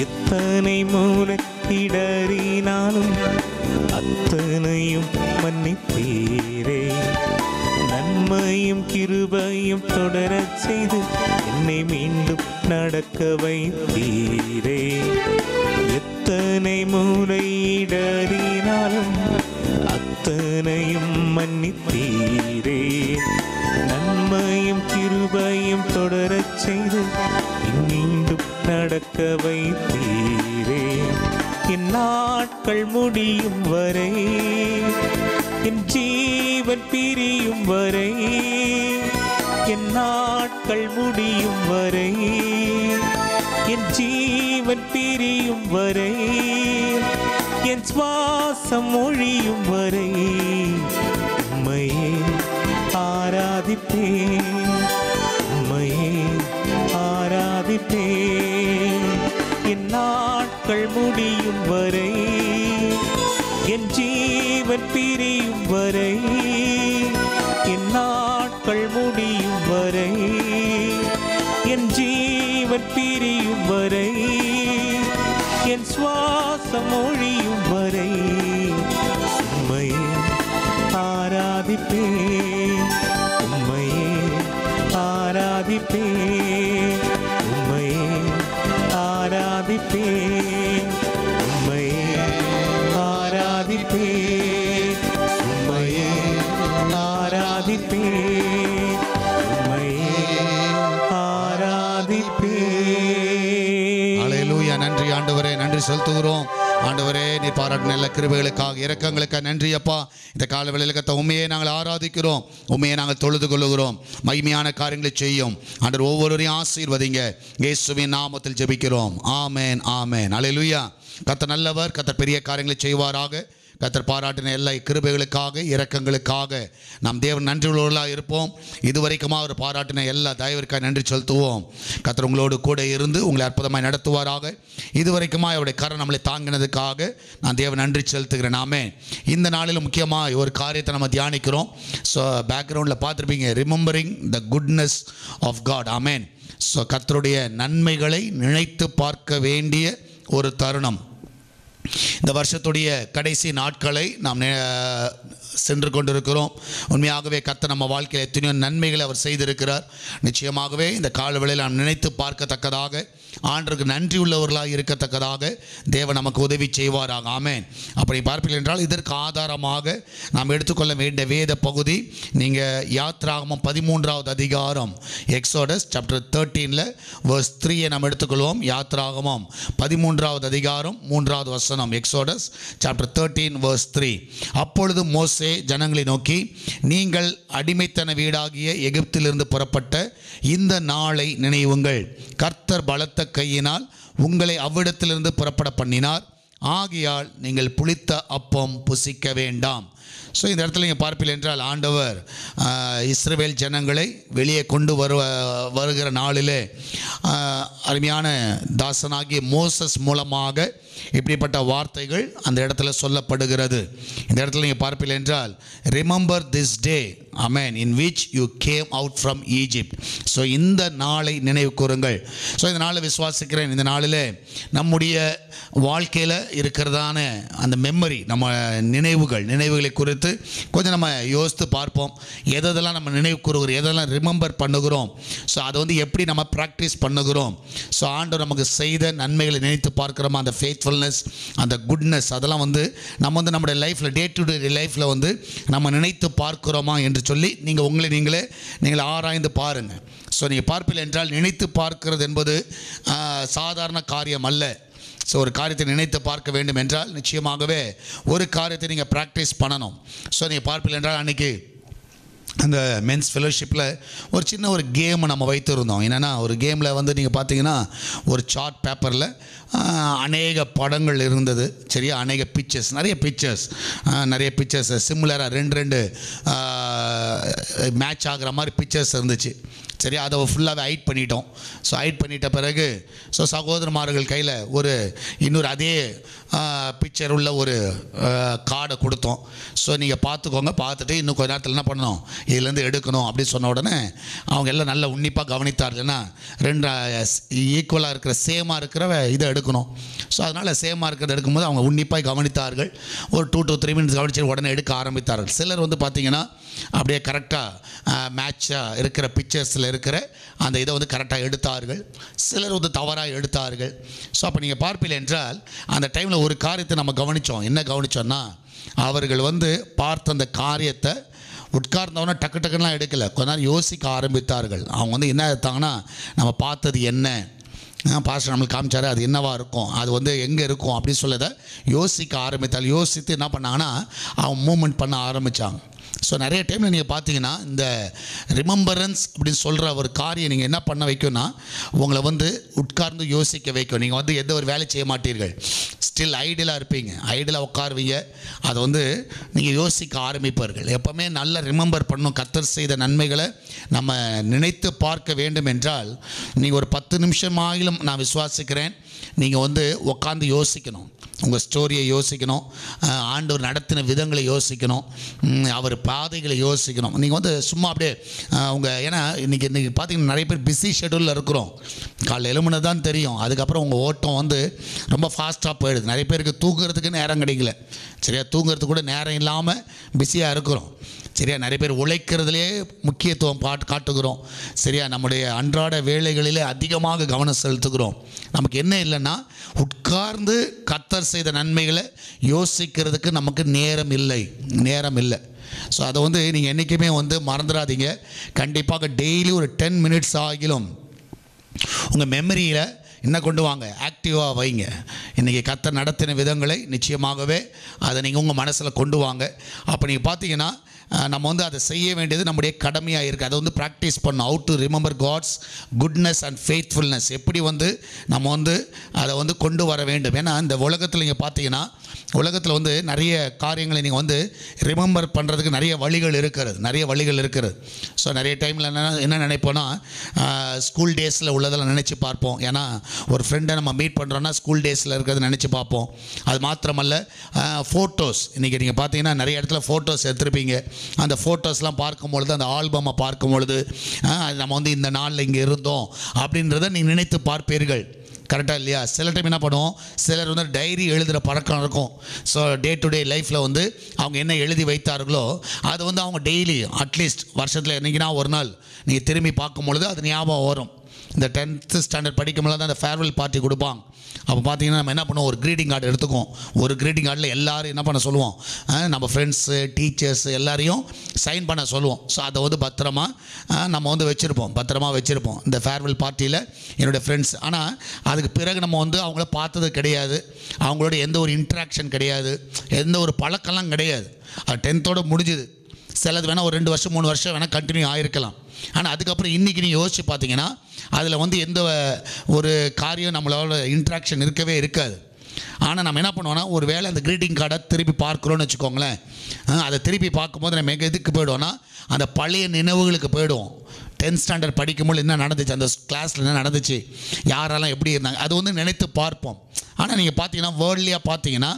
எத்தனை முறை இடறினாலும் அத்தனையும் மன்னிப்பீரே நன்மையும் கிருபையும் தொடரச் செய்து என்னை மீண்டும் நடக்க வைத்தீரே எத்தனை முறை இடறினாலும் அத்தனையும் மன்னிப்பீரே நன்மையும் கிருபையும் தொடரச் செய்து மீண்டும் நடக்க வைத்தீரே என் நாட்கள் முடியும் வரை என் ஜீவன் பிரியும் வரை என் நாட்கள் முடியும் வரை என் ஜீவன் பிரியும் வரை என் சுவாசம் ஒழியும் வரை உம்மையே ஆராதிப்பேன் உம்மையே ஆராதிப்பேன் என் நாட்கள் முடியும் வரை என் ஜீவன் பிரியும் வரை என் நாட்கள் முடியும் வரை என் ஜீவன் பிரியும் வரை என் சுவாசம் ஒழியும் வரை உம்மையே ஆராதிப்பேன் உம்மையே ஆராதிப்பேன் உம்மையே ஆராதிப்பேன் உம்மையே ஆராதிப்பேன் உம்மையே ஆராதிப்பேன், உம்மையே ஆராதிப்பேன். அல்லேலூயா. நன்றி ஆண்டவரே, நன்றி செலுத்துகிறோம். ஆண்டவரே, நீ பாராட்டின நல்ல கிருபைகளுக்காக, இரக்கங்களுக்காக நன்றி அப்பா. இந்த கால வேளையில் கத்த உண்மையை நாங்கள் ஆராதிக்கிறோம், உண்மையை நாங்கள் தொழுது கொள்ளுகிறோம். மகிமையான காரியங்களை செய்யும் ஆண்டவர், ஒவ்வொருவரையும் ஆசீர்வதிங்க. இயேசுவின் நாமத்தில் ஜெபிக்கிறோம். ஆமென், ஆமென். அல்லேலூயா. கர்த்தர் நல்லவர், கர்த்தர் பெரிய காரியங்களை செய்வாராக. கர்த்தர் பாராட்டின எல்லா கிருபைகளுக்காக, இரக்கங்களுக்காக நாம் தேவன் நன்றி உள்ளவர்களாக இருப்போம். இதுவரைக்கும் அவர் பாராட்டின எல்லா தயவிற்காக நன்றி செலுத்துவோம். கர்த்தர் உங்களோடு கூட இருந்து உங்களை அற்புதமாய் நடத்துவாராக. இதுவரைக்கும் அவருடைய கரம் நம்மளை தாங்கினதுக்காக நான் தேவன் நன்றி செலுத்துகிறேன். நாமே இந்த நாளில் முக்கியமாக ஒரு காரியத்தை நம்ம தியானிக்கிறோம். ஸோ பேக்ரவுண்டில் பார்த்துருப்பீங்க, remembering the goodness of God. Amen. So கர்த்தருடைய நன்மைகளை நினைத்து பார்க்க வேண்டிய ஒரு தருணம். இந்த வருஷத்துடைய கடைசி நாட்களை நாம் சென்று கொண்டிருக்கிறோம். உண்மையாகவே கர்த்தர் நம்ம வாழ்க்கையில் எத்தனையோ நன்மைகளை அவர் செய்திருக்கிறார். நிச்சயமாகவே இந்த காலவேளையில் நாம் நினைத்து பார்க்கத்தக்கதாக, ஆண்டவருக்கு நன்றி உள்ளவர்களாக இருக்கத்தக்கதாக தேவன் நமக்கு உதவி செய்வாராக. ஆமென். அப்படி பார்ப்பீர்கள் என்றால் இதற்கு ஆதாரமாக நாம் எடுத்துக்கொள்ள வேண்டிய வேத பகுதி, நீங்கள் யாத்ராகமம் 13வது அதிகாரம், எக்ஸோடஸ் சாப்டர் 13 verse 3 நாம் எடுத்துக்கொள்வோம். யாத்ராகமம் 13வது அதிகாரம் 3வது வசனம், எக்ஸோடஸ் சாப்டர் 13 verse 3. அப்பொழுது மோசே ஜனங்களை நோக்கி, நீங்கள் அடிமைத்தன வீடாகிய எகிப்திலிருந்து புறப்பட்ட இந்த நாளை நினைவுங்கள். கர்த்தர் பலத்த கையினால் உங்களை அவ்விடத்திலிருந்து புறப்பட பண்ணினார். ஆகையால் நீங்கள் புளித்த அப்பம் புசிக்க வேண்டாம். ஸோ இந்த இடத்துல நீங்கள் பார்ப்பீர்கள் என்றால் ஆண்டவர் இஸ்ரவேல் ஜனங்களை வெளியே கொண்டு வருகிற நாளிலே அருமையான தாசனாகிய மோசஸ் மூலமாக இப்படிப்பட்ட வார்த்தைகள் அந்த இடத்துல சொல்லப்படுகிறது. இந்த இடத்துல நீங்கள் பார்ப்பீர்கள் என்றால், remember this day, amen, in which you came out from Egypt. So இந்த நாளை நினைவு கூறுங்கள். ஸோ இந்த நாளை விசுவாசிக்கிறேன். இந்த நாளில் நம்முடைய வாழ்க்கையில் இருக்கிறதான அந்த மெமரி, நம்ம நினைவுகளை குறித்து கொஞ்சம் நம்ம யோசித்து பார்ப்போம். எதெல்லாம் நம்ம நினைவு கூறுகிறோம், எதெல்லாம் ரிமெம்பர் பண்ணுகிறோம், ஸோ அதை வந்து எப்படி நம்ம ப்ராக்டிஸ் பண்ணுகிறோம். ஸோ ஆண்டவர் நமக்கு செய்த நன்மைகளை நினைத்து பார்க்குறோமா, அந்த ஃபேத்ஃபுல்னஸ், அந்த குட்னஸ், அதெல்லாம் வந்து நம்ம வந்து நம்முடைய லைஃப்பில், டே டு டே லைஃப்பில் வந்து நம்ம நினைத்து பார்க்குறோமா என்று சொல்லி நீங்கள் உங்களை நீங்கள் ஆராய்ந்து பாருங்கள். ஸோ நீங்கள் பார்ப்பீர்கள் என்றால், நினைத்து பார்க்கிறது என்பது சாதாரண காரியம் அல்ல. ஸோ ஒரு காரியத்தை நினைத்து பார்க்க வேண்டும் என்றால் நிச்சயமாகவே ஒரு காரியத்தை நீங்கள் ப்ராக்டிஸ் பண்ணணும். ஸோ நீங்கள் பார்ப்பீர்கள் என்றால், அன்றைக்கி அந்த மென்ஸ் ஃபெலோஷிப்பில் ஒரு சின்ன ஒரு கேமை நம்ம வைத்திருந்தோம். என்னென்னா, ஒரு கேமில் வந்து நீங்கள் பார்த்தீங்கன்னா ஒரு சார்ட் பேப்பரில் அநேக படங்கள் இருந்தது. சரியா, அநேக பிக்சர்ஸ், நிறைய பிக்சர்ஸ் சிமிலராக ரெண்டு மேட்ச் ஆகிற மாதிரி பிக்சர்ஸ் இருந்துச்சு. சரி, அதை ஃபுல்லாகவே ஹைட் பண்ணிட்டோம். ஸோ ஹைட் பண்ணிட்ட பிறகு சகோதரமார்கள் கையில் இன்னொரு அதே பிக்சர் உள்ள ஒரு கார்டை கொடுத்தோம். ஸோ நீங்கள் பார்த்துக்கோங்க, பார்த்துட்டு இன்னும் கொஞ்ச நேரத்தில் என்ன பண்ணணும், இதுலேருந்து எடுக்கணும் அப்படின்னு சொன்ன உடனே அவங்க எல்லாம் நல்லா உன்னிப்பாக கவனித்தார்கள். ஏன்னா ரெண்டு ஈக்குவலாக இருக்கிற சேமாக இருக்கிற இதை எடுக்கணும். ஸோ அதனால் சேமாக இருக்கிறத எடுக்கும்போது அவங்க உன்னிப்பாக கவனித்தார்கள். ஒரு 2 to 3 minutes கவனிச்சு உடனே எடுக்க ஆரம்பித்தார்கள். சிலர் வந்து பார்த்திங்கன்னா அப்படியே கரெக்டாக மேட்சாக இருக்கிற பிக்சர்ஸில் இருக்கிற அந்த இதை வந்து கரெக்டாக எடுத்தார்கள். சிலர் வந்து தவறாக எடுத்தார்கள். ஸோ அப்போ நீங்கள் பார்ப்பீர்கள் என்றால், அந்த டைமில் ஒரு காரியத்தை நம்ம கவனித்தோம். என்ன கவனித்தோன்னா, அவர்கள் வந்து பார்த்த அந்த காரியத்தை உட்கார்ந்தவொன்னே டக்குலாம் எடுக்கலை, கொஞ்ச நேரம் யோசிக்க ஆரம்பித்தார்கள். அவங்க வந்து என்ன எடுத்தாங்கன்னா, நம்ம பார்த்தது என்ன, பாஸ்டர் நம்மளுக்கு காமிச்சாரு, அது என்னவாக இருக்கும், அது வந்து எங்கே இருக்கும் அப்படின்னு சொல்லதை யோசிக்க ஆரம்பித்தால். யோசித்து என்ன பண்ணாங்கன்னா, அவங்க மூமெண்ட் பண்ண ஆரம்பித்தாங்க. ஸோ நிறைய டைமில் நீங்கள் பார்த்தீங்கன்னா, இந்த ரிமெம்பரன்ஸ் அப்படின்னு சொல்கிற ஒரு காரியம் நீங்கள் என்ன பண்ண வைக்கும்னா, உங்களை வந்து உட்கார்ந்து யோசிக்க வைக்கும். நீங்கள் வந்து எந்த ஒரு வேலை செய்ய மாட்டீர்கள், ஸ்டில் ஐடியலாக இருப்பீங்க, ஐடியலாக உட்காருவீங்க. அதை வந்து நீங்கள் யோசிக்க ஆரம்பிப்பார்கள். எப்போவுமே நல்லா ரிமெம்பர் பண்ணணும். கர்த்தர் செய்த நன்மைகளை நம்ம நினைத்து பார்க்க வேண்டும் என்றால், நீங்கள் ஒரு 10 நிமிஷமாகிலும் நான் விசுவாசிக்கிறேன், நீங்கள் வந்து உட்காந்து யோசிக்கணும். உங்கள் ஸ்டோரியை யோசிக்கணும், ஆண்டவர் நடத்தின விதங்களை யோசிக்கணும், அவர் பாதைகளை யோசிக்கணும். நீங்கள் வந்து சும்மா அப்படியே ஏன்னா இன்றைக்கி பார்த்தீங்கன்னா நிறைய பேர் பிஸி ஷெடியூலில் இருக்கிறோம். காலையில் எழுமுனை தான் தெரியும், அதுக்கப்புறம் உங்கள் ஓட்டம் வந்து ரொம்ப ஃபாஸ்ட்டாக போயிடுது. நிறைய பேருக்கு தூங்குறதுக்கு நேரம் கிடைக்கல. சரியா, தூங்குறதுக்கு கூட நேரம் இல்லாமல் பிஸியாக இருக்கிறோம். சரியா, நிறைய பேர் உழைக்கிறதுலே முக்கியத்துவம் காட்டுகிறோம். சரியா, நம்முடைய அன்றாட வேலைகளிலே அதிகமாக கவனம் செலுத்துகிறோம். நமக்கு என்ன இல்லைன்னா, உட்கார்ந்து கர்த்தர் செய்த நன்மைகளை யோசிக்கிறதுக்கு நமக்கு நேரம் இல்லை. ஸோ அதை வந்து நீங்கள் என்றைக்குமே வந்து மறந்துடாதீங்க. கண்டிப்பாக டெய்லி ஒரு 10 மினிட்ஸ் ஆகிலும் உங்கள் மெமரியில் என்ன கொண்டு வாங்க, ஆக்டிவாக வைங்க. இன்றைக்கி கர்த்தர் நடத்தின விதங்களை நிச்சயமாகவே அதை நீங்கள் உங்கள் மனசில் கொண்டு வாங்க. அப்போ நீங்கள் பார்த்தீங்கன்னா நம்ம வந்து அதை செய்ய வேண்டியது நம்முடைய கடமையாக இருக்குது. அதை வந்து ப்ராக்டிஸ் பண்ணணும். How to remember God's goodness and faithfulness, எப்படி வந்து நம்ம வந்து அதை வந்து கொண்டு வர வேண்டும். ஏன்னா இந்த உலகத்தில் நீங்கள் பார்த்தீங்கன்னா உலகத்தில் வந்து நிறைய காரியங்களை நீங்கள் வந்து ரிமெம்பர் பண்ணுறதுக்கு நிறைய வழிகள் இருக்கிறது. ஸோ நிறைய டைமில் என்ன நினைப்போன்னா, ஸ்கூல் டேஸில் உள்ளதெல்லாம் நினச்சி பார்ப்போம். ஏன்னா ஒரு ஃப்ரெண்டை நம்ம மீட் பண்ணுறோன்னா ஸ்கூல் டேஸில் இருக்கிறது நினச்சி பார்ப்போம். அது மாத்திரமல்ல, ஃபோட்டோஸ். இன்றைக்கி நீங்கள் பார்த்தீங்கன்னா நிறைய இடத்துல ஃபோட்டோஸ் எடுத்துருப்பீங்க. அந்த ஃபோட்டோஸ்லாம் பார்க்கும்பொழுது, அந்த ஆல்பமை பார்க்கும்பொழுது நம்ம வந்து இந்த நாளில் இங்கே இருந்தோம் அப்படின்றத நீங்கள் நினைத்து பார்ப்பீர்கள். கரெக்டாக இல்லையா? சில டைம் என்ன பண்ணுவோம், சிலர் வந்து டைரி எழுதுகிற பழக்கம் இருக்கும். ஸோ டே டு டே லைஃப்பில் வந்து அவங்க என்ன எழுதி வைத்தார்களோ அது வந்து அவங்க டெய்லி அட்லீஸ்ட் வருஷத்தில் என்றைக்குனா ஒரு நாள் நீங்கள் திரும்பி பார்க்கும்பொழுது அது ஞாபகம் வரும். இந்த 10th ஸ்டாண்டர்ட் படிக்கும்போது தான் அந்த ஃபேர்வெல் பார்ட்டி கொடுப்பாங்க. அப்போ பார்த்தீங்கன்னா நம்ம என்ன பண்ணுவோம், ஒரு க்ரீட்டிங் கார்டு எடுத்துக்குவோம். ஒரு க்ரீட்டிங் கார்டில் எல்லோரும் என்ன பண்ண சொல்லுவோம், நம்ம ஃப்ரெண்ட்ஸு, டீச்சர்ஸ் எல்லாரையும் சைன் பண்ண சொல்லுவோம். ஸோ அதை வந்து பத்திரமா நம்ம வந்து வச்சுருப்போம். இந்த ஃபேர்வெல் பார்ட்டியில் என்னுடைய ஃப்ரெண்ட்ஸ். ஆனால் அதுக்கு பிறகு நம்ம வந்து அவங்கள பார்த்தது கிடையாது, அவங்களோட எந்த ஒரு இன்ட்ராக்ஷன் கிடையாது, எந்த ஒரு பழக்கம்லாம் கிடையாது. அது 10th முடிஞ்சுது. சிலது வேணால் ஒரு 2 வருஷம் 3 வருஷம் வேணால் கண்டினியூ ஆகிருக்கலாம். ஆனால் அதுக்கப்புறம் இன்றைக்கி நீங்கள் யோசித்து பார்த்தீங்கன்னா அதில் வந்து எந்த ஒரு காரியம் நம்மளோட இன்ட்ராக்ஷன் இருக்கவே இருக்காது. ஆனால் நம்ம என்ன பண்ணுவோன்னா, ஒரு வேளை அந்த க்ரீட்டிங் கார்டை திருப்பி பார்க்குறோன்னு வச்சுக்கோங்களேன். அதை திருப்பி பார்க்கும்போது நம்ம எதுக்கு போய்டுவோன்னா, அந்த பழைய நினைவுகளுக்கு போய்டுவோம். 10th ஸ்டாண்டர்ட் படிக்கும்போது என்ன நடந்துச்சு, அந்த கிளாஸில் என்ன நடந்துச்சு, யாரெல்லாம் எப்படி இருந்தாங்க, அது வந்து நினைத்து பார்ப்போம். ஆனால் நீங்கள் பார்த்தீங்கன்னா வேர்ல்ட்லியாக பார்த்தீங்கன்னா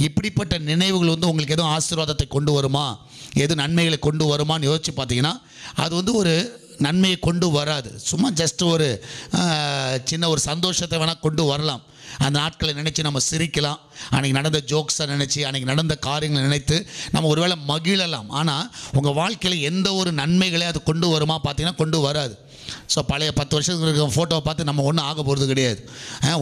இப்படிப்பட்ட நினைவுகள் வந்து உங்களுக்கு எதுவும் ஆசீர்வாதத்தை கொண்டு வருமா, எது நன்மைகளை கொண்டு வருமானு யோசித்து பார்த்தீங்கன்னா அது வந்து ஒரு நன்மையை கொண்டு வராது. சும்மா ஜஸ்ட் ஒரு சின்ன ஒரு சந்தோஷத்தை வேணால் கொண்டு வரலாம். அந்த நாட்களை நினச்சி நம்ம சிரிக்கலாம், அன்றைக்கி நடந்த ஜோக்ஸை நினச்சி, அன்றைக்கி நடந்த காரியங்களை நினைத்து நம்ம ஒருவேளை மகிழலாம். ஆனால் உங்கள் வாழ்க்கையில் எந்த ஒரு நன்மைகளை அது கொண்டு வருமா பார்த்தீங்கன்னா கொண்டு வராது. ஸோ பழைய 10 வருஷத்துக்கு இருக்க ஃபோட்டோவை பார்த்து நம்ம ஒன்றும் ஆக போகிறது கிடையாது,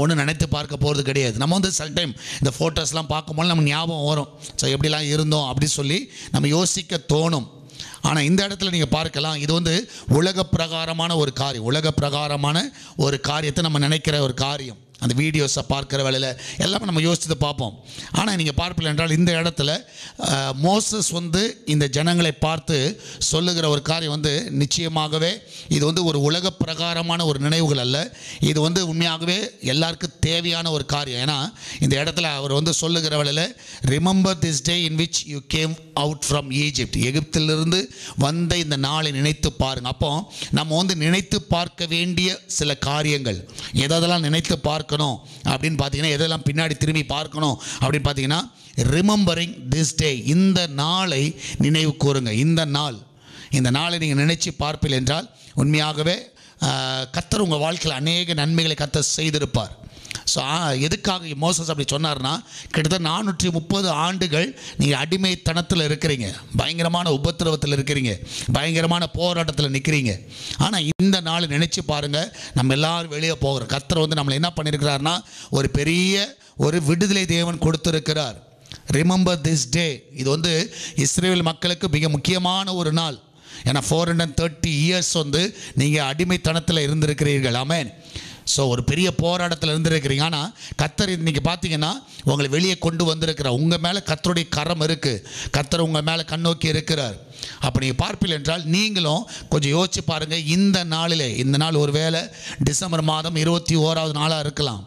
ஒன்றும் நினைத்து பார்க்க போகிறது கிடையாது. நம்ம வந்து சில டைம் இந்த ஃபோட்டோஸ்லாம் பார்க்கும்போது நம்ம ஞாபகம் வரும், ஸோ எப்படிலாம் இருந்தோம் அப்படி சொல்லி நம்ம யோசிக்க தோணும். ஆனால் இந்த இடத்துல நீங்கள் பார்க்கலாம், இது வந்து உலக பிரகாரமான ஒரு காரியத்தை நம்ம நினைக்கிற ஒரு காரியம். அந்த வீடியோஸை பார்க்குற வேலையில் எல்லாமே நம்ம யோசித்து பார்ப்போம். ஆனால் நீங்கள் பார்ப்பீர்கள் என்றால் இந்த இடத்துல மோசஸ் வந்து இந்த ஜனங்களை பார்த்து சொல்லுகிற ஒரு காரியம் வந்து நிச்சயமாகவே இது வந்து ஒரு உலக பிரகாரமான ஒரு நினைவுகள் அல்ல, இது வந்து உண்மையாகவே எல்லாருக்கும் தேவையான ஒரு காரியம். ஏன்னா இந்த இடத்துல அவர் வந்து சொல்லுகிற வேலையில் remember this day in which you came out from Egypt, எகிப்திலிருந்து வந்த இந்த நாளை நினைத்து பாருங்கள். அப்போ நம்ம வந்து நினைத்து பார்க்க வேண்டிய சில காரியங்கள் எதெல்லாம் நினைத்து பார்க்கணும் அப்படின்னு பார்த்தீங்கன்னா, எதெல்லாம் பின்னாடி திரும்பி பார்க்கணும் அப்படின்னு பார்த்தீங்கன்னா, ரிமெம்பரிங் திஸ் டே, இந்த நாளை நினைவு கூறுங்க. இந்த நாளை நீங்கள் நினைச்சு பார்ப்பீர்கள் என்றால் உண்மையாகவே கர்த்தர் உங்கள் வாழ்க்கையில் அநேக நன்மைகளை கர்த்தர் செய்திருப்பார். ஸோ எதுக்காக மோசஸ் அப்படி சொன்னார்னா, கிட்டத்தட்ட 430 ஆண்டுகள் நீங்கள் அடிமைத்தனத்தில் இருக்கிறீங்க, பயங்கரமான உபத்திரவத்தில் இருக்கிறீங்க, பயங்கரமான போராட்டத்தில் நிற்கிறீங்க. ஆனால் இந்த நாள் நினச்சி பாருங்கள், நம்ம எல்லோரும் வெளியே போகிறோம். கர்த்தர் வந்து நம்மளை என்ன பண்ணியிருக்கிறாருன்னா, ஒரு பெரிய ஒரு விடுதலை தேவன் கொடுத்துருக்கிறார். ரிமெம்பர் திஸ் டே, இது வந்து இஸ்ரேல் மக்களுக்கு மிக முக்கியமான ஒரு நாள். ஏன்னா 430 இயர்ஸ் வந்து நீங்கள் அடிமைத்தனத்தில் இருந்திருக்கிறீர்கள். ஆமென். ஸோ ஒரு பெரிய போராட்டத்தில் இருந்திருக்கிறீங்க. ஆனால் கர்த்தர் இன்றைக்கி பார்த்தீங்கன்னா உங்களை வெளியே கொண்டு வந்திருக்கிறார். உங்கள் மேலே கர்த்தருடைய கரம் இருக்குது, கர்த்தர் உங்கள் மேலே கண்ணோக்கி இருக்கிறார். அப்போ நீங்கள் பார்ப்பீர்கள் என்றால் நீங்களும் கொஞ்சம் யோசிச்சு பாருங்கள். இந்த நாள் ஒரு வேளை டிசம்பர் மாதம் 21வது நாளாக இருக்கலாம்.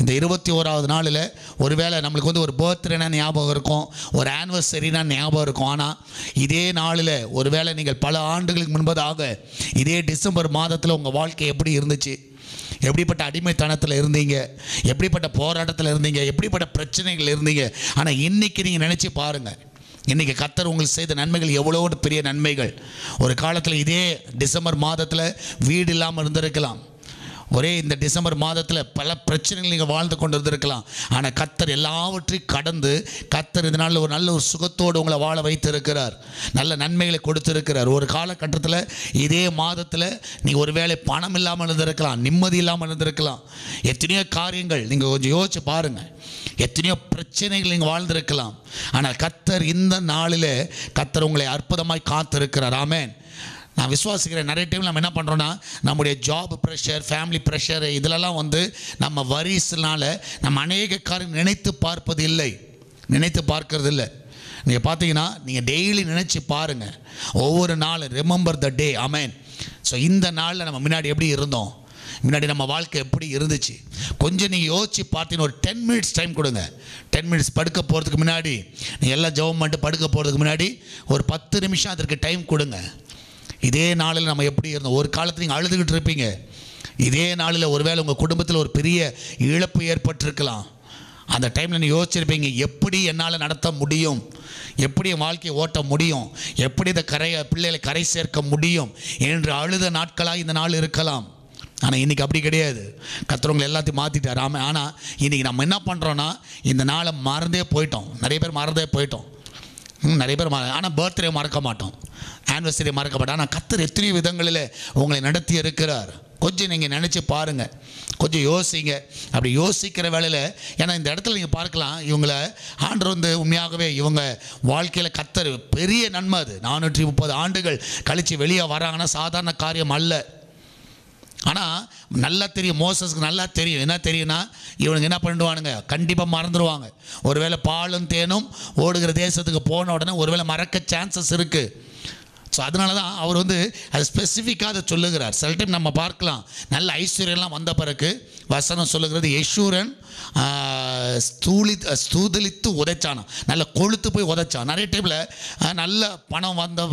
இந்த 21வது நாளில் ஒருவேளை நம்மளுக்கு வந்து ஒரு பர்த்டேனா ஞாபகம் இருக்கும், ஒரு ஆனிவர்சரினா ஞாபகம் இருக்கும். ஆனால் இதே நாளில் ஒருவேளை நீங்கள் பல ஆண்டுகளுக்கு முன்பதாக இதே டிசம்பர் மாதத்தில் உங்கள் வாழ்க்கை எப்படி இருந்துச்சு, எப்படிப்பட்ட அடிமைத்தனத்தில் இருந்தீங்க, எப்படிப்பட்ட போராட்டத்தில் இருந்தீங்க, எப்படிப்பட்ட பிரச்சனைகள் இருந்தீங்க. ஆனால் இன்றைக்கி நீங்கள் நினச்சி பாருங்கள், இன்றைக்கி கர்த்தர் உங்களுக்கு செய்த நன்மைகள் எவ்வளோ பெரிய நன்மைகள். ஒரு காலத்தில் இதே டிசம்பர் மாதத்தில் வீடு இல்லாமல் இருந்திருக்கலாம், ஒரே இந்த டிசம்பர் மாதத்தில் பல பிரச்சனைகள் நீங்கள் வாழ்ந்து கொண்டு இருந்திருக்கலாம். ஆனால் கர்த்தர் எல்லாவற்றையும் கடந்து கர்த்தர் இந்த நாளில் ஒரு நல்ல ஒரு சுகத்தோடு உங்களை வாழ வைத்திருக்கிறார். நல்ல நன்மைகளை கொடுத்திருக்கிறார். ஒரு காலகட்டத்தில் இதே மாதத்தில் நீங்கள் ஒருவேளை பணம் இல்லாமல் இருந்திருக்கலாம், நிம்மதி இல்லாமல் இருந்திருக்கலாம். எத்தனையோ காரியங்கள் நீங்கள் கொஞ்சம் யோசிச்சு பாருங்கள். எத்தனையோ பிரச்சனைகள் நீங்கள் வாழ்ந்திருக்கலாம். ஆனால் கர்த்தர் இந்த நாளில் கர்த்தர் உங்களை அற்புதமாய் காத்திருக்கிறார். ஆமென். நான் விசுவாசிக்கிறேன். நிறைய டைம் நம்ம என்ன பண்ணுறோன்னா, நம்முடைய ஜாப் ப்ரெஷர், ஃபேமிலி ப்ரெஷர், இதிலெல்லாம் வந்து நம்ம வரிசனால நம்ம அநேக காரியம் நினைத்து பார்ப்பது இல்லை, நினைத்து பார்க்கறது இல்லை. நீங்கள் பார்த்தீங்கன்னா நீங்கள் டெய்லி நினச்சி பாருங்கள். ஒவ்வொரு நாள் remember the day. Amen. So இந்த நாளில் நம்ம முன்னாடி எப்படி இருந்தோம், முன்னாடி நம்ம வாழ்க்கை எப்படி இருந்துச்சு, கொஞ்சம் நீங்கள் யோசிச்சு பார்த்தீங்கன்னா ஒரு 10 மினிட்ஸ் டைம் கொடுங்க. 10 மினிட்ஸ் படுக்க போகிறதுக்கு முன்னாடி, நீங்கள் எல்லாம் ஜெபம் பண்ணிட்டு படுக்க போகிறதுக்கு முன்னாடி ஒரு 10 நிமிஷம் அதற்கு டைம் கொடுங்க. இதே நாளில் நம்ம எப்படி இருந்தோம். ஒரு காலத்தில் நீங்கள் அழுதுகிட்டு இருப்பீங்க. இதே நாளில் ஒருவேளை உங்கள் குடும்பத்தில் ஒரு பெரிய இழப்பு ஏற்பட்டிருக்கலாம். அந்த டைமில் நீங்கள் யோசிச்சிருப்பீங்க, எப்படி என்னால் நடத்த முடியும், எப்படி என் வாழ்க்கையை ஓட்ட முடியும், எப்படி இந்த பிள்ளைகளை கரை சேர்க்க முடியும் என்று அழுத நாட்களாக இந்த நாள் இருக்கலாம். ஆனால் இன்றைக்கி அப்படி கிடையாது. கர்த்தர் உங்களை எல்லாத்தையும் மாற்றிட்டார். ஆமாம். ஆனால் இன்றைக்கி நம்ம என்ன பண்ணுறோன்னா, இந்த நாளை மறந்தே போயிட்டோம். நிறைய பேர் மறந்தே போயிட்டோம். நிறைய பேர் ஆனால் பர்த்டே மறக்க மாட்டோம், ஆனிவர்சரி மறக்க மாட்டோம். ஆனால் கர்த்தர் எத்தனை விதங்களில் உங்களை நடத்தி இருக்கிறார். கொஞ்சம் நீங்கள் நினச்சி பாருங்கள், கொஞ்சம் யோசிங்க. அப்படி யோசிக்கிற வேளையில், ஏன்னா இந்த இடத்துல நீங்கள் பார்க்கலாம், இவங்களை ஆண்டவர் வந்து உண்மையாகவே இவங்க வாழ்க்கையில் கர்த்தர் பெரிய நன்மை. அது 430 ஆண்டுகள் கழித்து வெளியே வராங்கன்னா சாதாரண காரியம் அல்ல. ஆனால் நல்லா தெரியும், மோசஸ்க்கு நல்லா தெரியும். என்ன தெரியும்னா, இவனுங்க என்ன பண்ணிடுவானுங்க, கண்டிப்பாக மறந்துடுவாங்க. ஒருவேளை பாலும் தேனும் ஓடுகிற தேசத்துக்கு போன உடனே ஒருவேளை மறக்க சான்சஸ் இருக்குது. ஸோ அதனால தான் அவர் வந்து அது ஸ்பெசிஃபிக்காக அதை சொல்லுகிறார். சில டைம் நம்ம பார்க்கலாம், நல்ல ஐஸ்வர்யம்லாம் வந்த பிறகு வசனம் சொல்லுகிறது, யெஷூரன் ஸ்தூதலித்து உதைச்சானா, நல்ல கொழுத்து போய் உதைச்சான். நிறைய டைமில் நல்ல பணம் வந்த